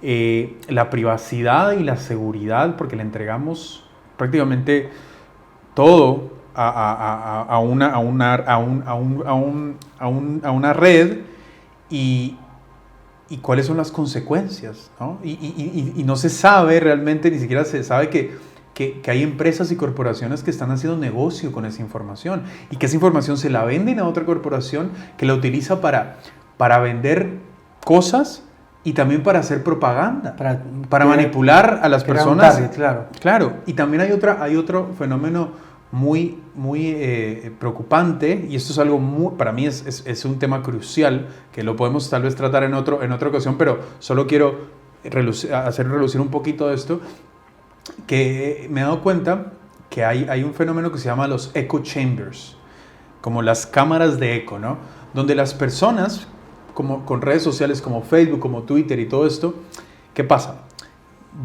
la privacidad y la seguridad, porque le entregamos prácticamente todo a una red y cuáles son las consecuencias, ¿no? Y no se sabe realmente, ni siquiera se sabe que hay empresas y corporaciones que están haciendo negocio con esa información y que esa información se la venden a otra corporación que la utiliza para vender cosas y también para hacer propaganda, para manipular a las personas. Target, claro. Claro, y también hay otro fenómeno muy preocupante, y esto es algo para mí es un tema crucial que lo podemos tal vez tratar en otra ocasión, pero solo quiero hacer relucir un poquito de esto, que me he dado cuenta que hay un fenómeno que se llama los echo chambers, como las cámaras de eco, ¿no? Donde las personas, como con redes sociales como Facebook, como Twitter y todo esto, ¿qué pasa?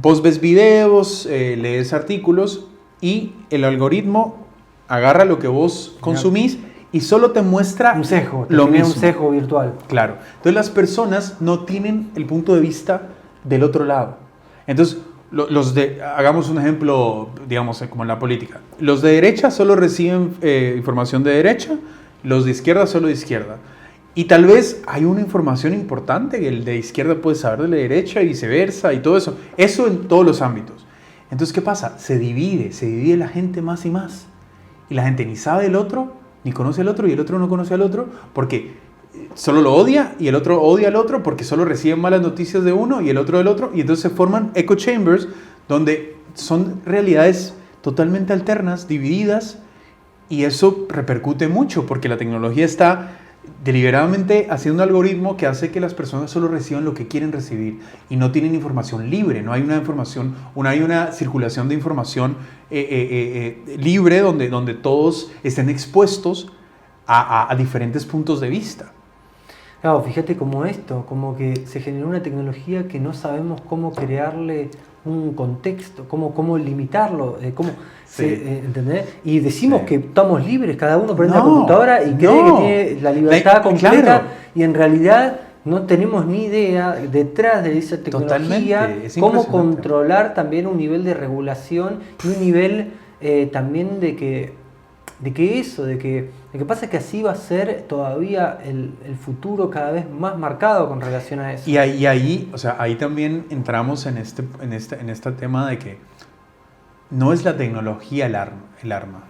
Vos ves videos, lees artículos y el algoritmo agarra lo que vos consumís y solo te muestra un sesgo, lo mismo. Un sesgo virtual. Claro. Entonces las personas no tienen el punto de vista del otro lado. Entonces, hagamos un ejemplo, digamos, como en la política. Los de derecha solo reciben información de derecha, los de izquierda solo de izquierda. Y tal vez hay una información importante que el de izquierda puede saber de la derecha y viceversa y todo eso. Eso en todos los ámbitos. Entonces, ¿qué pasa? Se divide la gente más y más. Y la gente ni sabe del otro, ni conoce al otro, y el otro no conoce al otro, porque solo lo odia, y el otro odia al otro, porque solo reciben malas noticias de uno y el otro del otro, y entonces se forman echo chambers, donde son realidades totalmente alternas, divididas, y eso repercute mucho, porque la tecnología está deliberadamente haciendo un algoritmo que hace que las personas solo reciban lo que quieren recibir y no tienen información libre, no hay una circulación de información libre donde todos estén expuestos a diferentes puntos de vista. Claro, fíjate como esto, como que se generó una tecnología que no sabemos cómo crearle un contexto, cómo limitarlo, ¿entendés? Y decimos que estamos libres, cada uno prende la computadora y cree que tiene la libertad completa, claro. Y en realidad no tenemos ni idea detrás de esa tecnología cómo controlar también un nivel de regulación y un nivel también de que pasa que así va a ser todavía el futuro cada vez más marcado con relación a eso. Y ahí, o sea, ahí también entramos en este tema de que no es la tecnología el arma.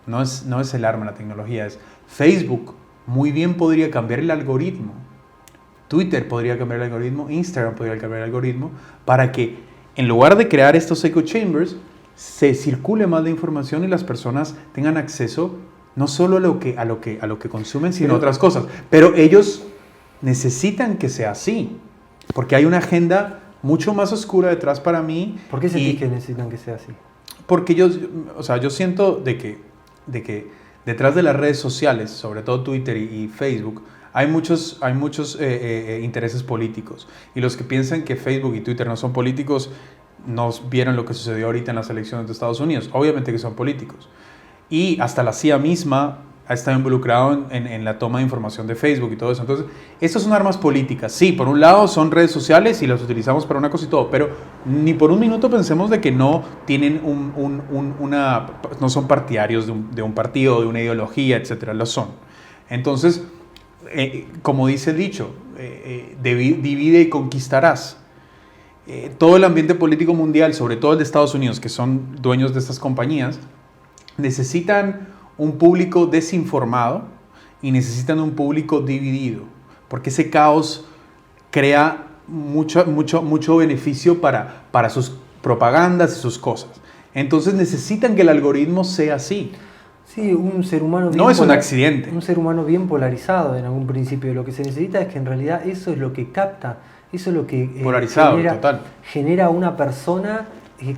No es el arma la tecnología, es Facebook muy bien podría cambiar el algoritmo. Twitter podría cambiar el algoritmo, Instagram podría cambiar el algoritmo para que en lugar de crear estos echo chambers se circule más de información y las personas tengan acceso no solo a lo que consumen, sino a otras cosas. Pero ellos necesitan que sea así, porque hay una agenda mucho más oscura detrás para mí. ¿Por qué sentís que necesitan que sea así? Porque yo siento de que detrás de las redes sociales, sobre todo Twitter y Facebook, hay muchos intereses políticos. Y los que piensan que Facebook y Twitter no son políticos, no vieron lo que sucedió ahorita en las elecciones de Estados Unidos. Obviamente que son políticos. Y hasta la CIA misma ha estado involucrado en la toma de información de Facebook y todo eso. Entonces, estas son armas políticas. Sí, por un lado son redes sociales y las utilizamos para una cosa y todo, pero ni por un minuto pensemos de que no tienen no son partidarios de un partido, de una ideología, etcétera. Lo son. Entonces, como dice el dicho, divide y conquistarás. Todo el ambiente político mundial, sobre todo el de Estados Unidos, que son dueños de estas compañías, necesitan un público desinformado y necesitan un público dividido, porque ese caos crea mucho beneficio para sus propagandas y sus cosas. Entonces necesitan que el algoritmo sea así. Sí, un ser humano no es un accidente. Un ser humano bien polarizado en algún principio. Lo que se necesita es que en realidad eso es lo que capta, eso es lo que polarizado, genera una persona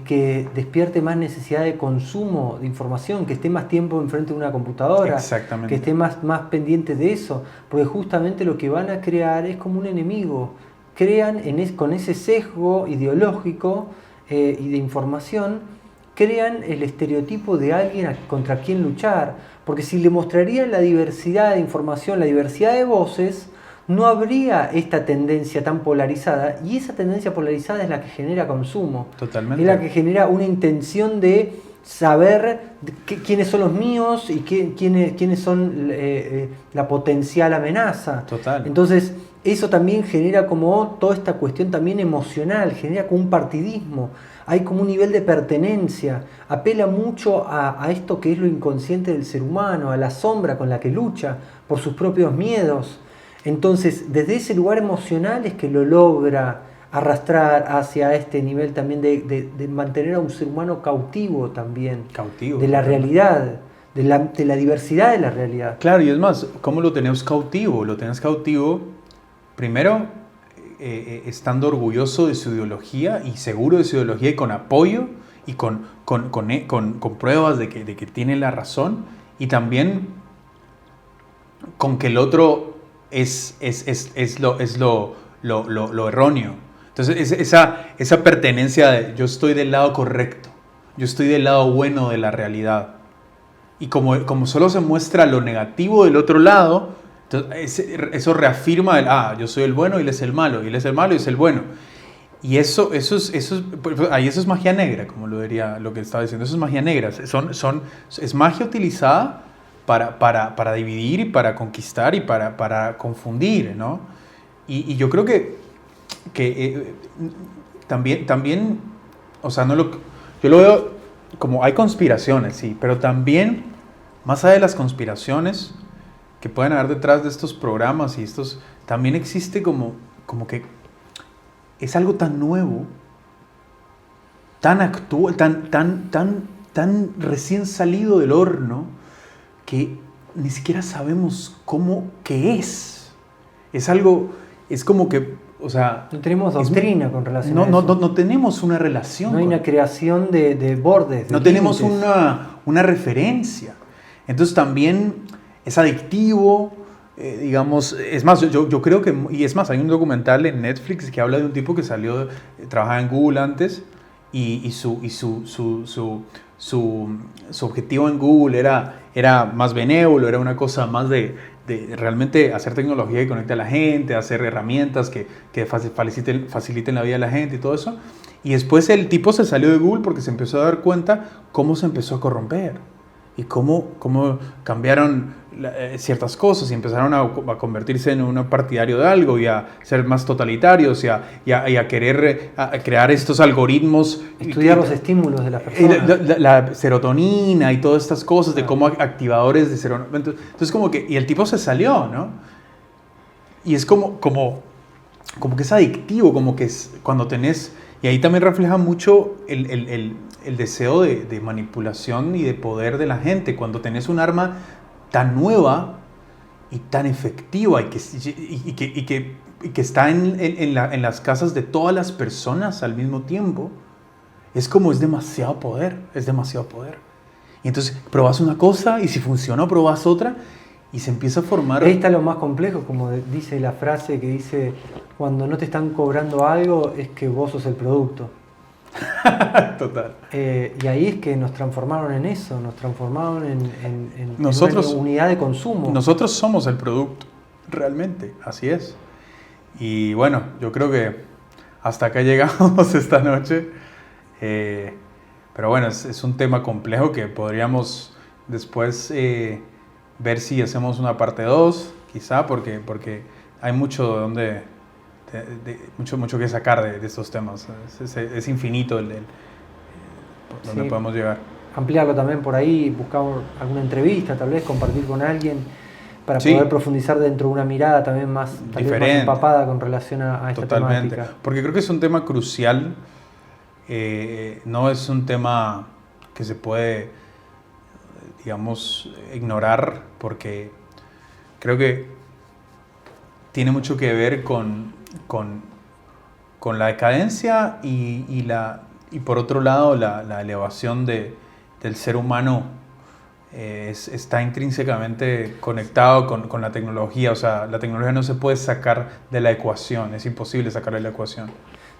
que despierte más necesidad de consumo de información, que esté más tiempo enfrente de una computadora, que esté más pendiente de eso, porque justamente lo que van a crear es como un enemigo crean con ese sesgo ideológico y de información, crean el estereotipo de alguien contra quien luchar. Porque si le mostrarían la diversidad de información, la diversidad de voces, no habría esta tendencia tan polarizada, y esa tendencia polarizada es la que genera consumo. Totalmente. Es la que genera una intención de saber quiénes son los míos y quiénes son la potencial amenaza. Total. Entonces, eso también genera como toda esta cuestión también emocional, genera como un partidismo. Hay como un nivel de pertenencia, apela mucho a esto que es lo inconsciente del ser humano, a la sombra con la que lucha por sus propios miedos. Entonces, desde ese lugar emocional es que lo logra arrastrar hacia este nivel también de mantener a un ser humano cautivo también. Cautivo. De la realidad, de la diversidad de la realidad. Claro, y es más, ¿cómo lo tenés cautivo? Lo tenés cautivo, primero, estando orgulloso de su ideología y seguro de su ideología y con apoyo y con pruebas de que tiene la razón, y también con que el otro es lo erróneo. Entonces esa pertenencia de yo estoy del lado correcto, yo estoy del lado bueno de la realidad, y como solo se muestra lo negativo del otro lado, entonces eso reafirma yo soy el bueno y él es el malo, y él es el malo y es el bueno. Y eso es magia negra, como lo diría lo que estaba diciendo. Eso es magia negra. Es magia utilizada para dividir y para conquistar y para confundir, ¿no? Y yo creo que también, o sea, yo lo veo como hay conspiraciones, sí, pero también, más allá de las conspiraciones que pueden haber detrás de estos programas y también existe como que es algo tan nuevo, tan actual, tan recién salido del horno, que ni siquiera sabemos qué es. Es algo, es como que, o sea... No tenemos doctrina con relación a eso. No tenemos una relación. No hay una creación de bordes, de no tenemos límites. una referencia. Entonces también es adictivo, digamos, es más, yo creo que, y es más, hay un documental en Netflix que habla de un tipo que trabajaba en Google antes, y su objetivo en Google era más benévolo, era una cosa más de realmente hacer tecnología que conecte a la gente, hacer herramientas que faciliten la vida de la gente y todo eso. Y después el tipo se salió de Google porque se empezó a dar cuenta cómo se empezó a corromper y cómo cambiaron ciertas cosas y empezaron a convertirse en un partidario de algo y a ser más totalitarios y a querer crear estos algoritmos. Estudiar los estímulos de las personas. La serotonina y todas estas cosas de cómo activadores de serotonina. Entonces como que, y el tipo se salió, ¿no? Y es como que es adictivo, como que es cuando tenés... Y ahí también refleja mucho el deseo de manipulación y de poder de la gente. Cuando tenés un arma tan nueva y tan efectiva y que está en las casas de todas las personas al mismo tiempo, es demasiado poder, es demasiado poder. Y entonces probás una cosa y si funciona probás otra y se empieza a formar... Ahí está lo más complejo, como dice la frase que dice, cuando no te están cobrando algo es que vos sos el producto. Total. Y ahí es que nos transformaron en eso, nos transformaron en una unidad de consumo. Nosotros somos el producto, realmente, así es. Y bueno, yo creo que hasta acá llegamos esta noche. Pero bueno, es un tema complejo que podríamos después ver si hacemos una parte 2, quizá, porque hay mucho mucho que sacar de estos temas. Es infinito donde sí, podemos llegar. Ampliarlo también por ahí, buscar alguna entrevista, tal vez compartir con alguien para poder profundizar dentro de una mirada también más empapada con relación a esta Totalmente. temática. Porque creo que es un tema crucial, no es un tema que se puede, digamos, ignorar, porque creo que tiene mucho que ver con la decadencia y por otro lado la elevación del ser humano está intrínsecamente conectado con la tecnología. O sea, la tecnología no se puede sacar de la ecuación, es imposible sacarla de la ecuación.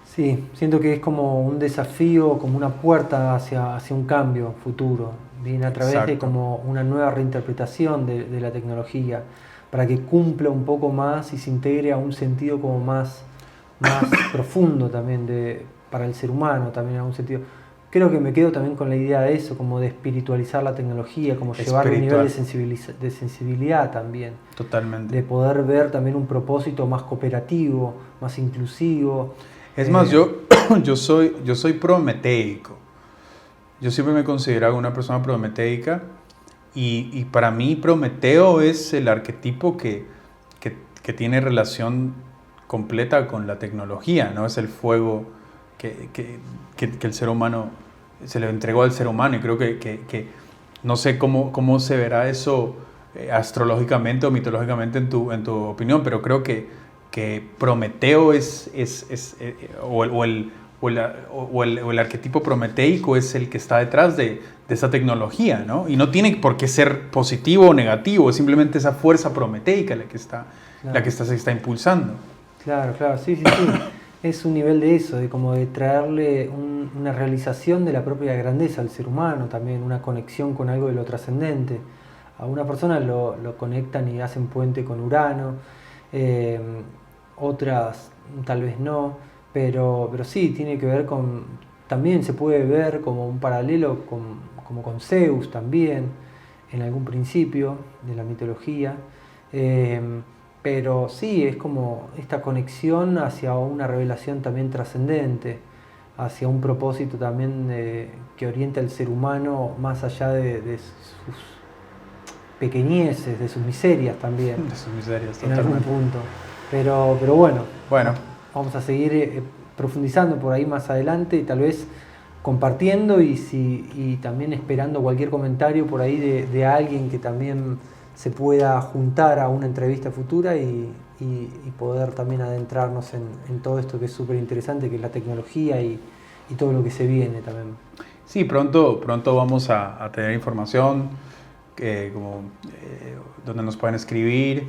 Sí, siento que es como un desafío, como una puerta hacia un cambio futuro. Viene a través de Exacto. como una nueva reinterpretación de la tecnología, para que cumpla un poco más y se integre a un sentido como más profundo también para el ser humano, también en algún sentido. Creo que me quedo también con la idea de eso, como de espiritualizar la tecnología, como llevarle un nivel de sensibilidad también. Totalmente. De poder ver también un propósito más cooperativo, más inclusivo. Es más, yo soy prometeico. Yo siempre me he considerado una persona prometeica y para mí Prometeo es el arquetipo que tiene relación completa con la tecnología, ¿no? Es el fuego que el ser humano se le entregó al ser humano y creo que no sé cómo se verá eso astrológicamente o mitológicamente en tu opinión, pero creo que Prometeo o el arquetipo prometeico es el que está detrás de esa tecnología, ¿no? Y no tiene por qué ser positivo o negativo, es simplemente esa fuerza prometeica la que se está impulsando. Claro, claro, sí, sí, sí. Es un nivel de eso, de como de traerle una realización de la propia grandeza al ser humano, también una conexión con algo de lo trascendente. A una persona lo conectan y hacen puente con Urano, eh, otras tal vez no, pero sí, tiene que ver con, también se puede ver como un paralelo como con Zeus también, en algún principio de la mitología. Eh, pero sí, es como esta conexión hacia una revelación también trascendente, hacia un propósito también que orienta al ser humano más allá de sus pequeñeces, de sus miserias también, De sus miserias, en algún totalmente. punto. Pero bueno, Bueno, vamos a seguir profundizando por ahí más adelante y tal vez compartiendo y también esperando cualquier comentario por ahí de alguien que también se pueda juntar a una entrevista futura y poder también adentrarnos en todo esto que es súper interesante, que es la tecnología y todo lo que se viene también. sí, pronto vamos a tener información donde nos pueden escribir,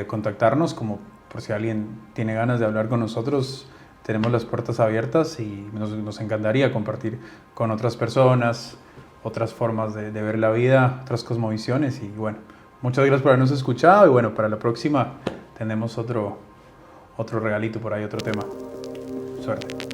contactarnos, como por si alguien tiene ganas de hablar con nosotros, tenemos las puertas abiertas y nos encantaría compartir con otras personas, otras formas de ver la vida, otras cosmovisiones y bueno, muchas gracias por habernos escuchado y bueno, para la próxima tenemos otro regalito por ahí, otro tema. Suerte.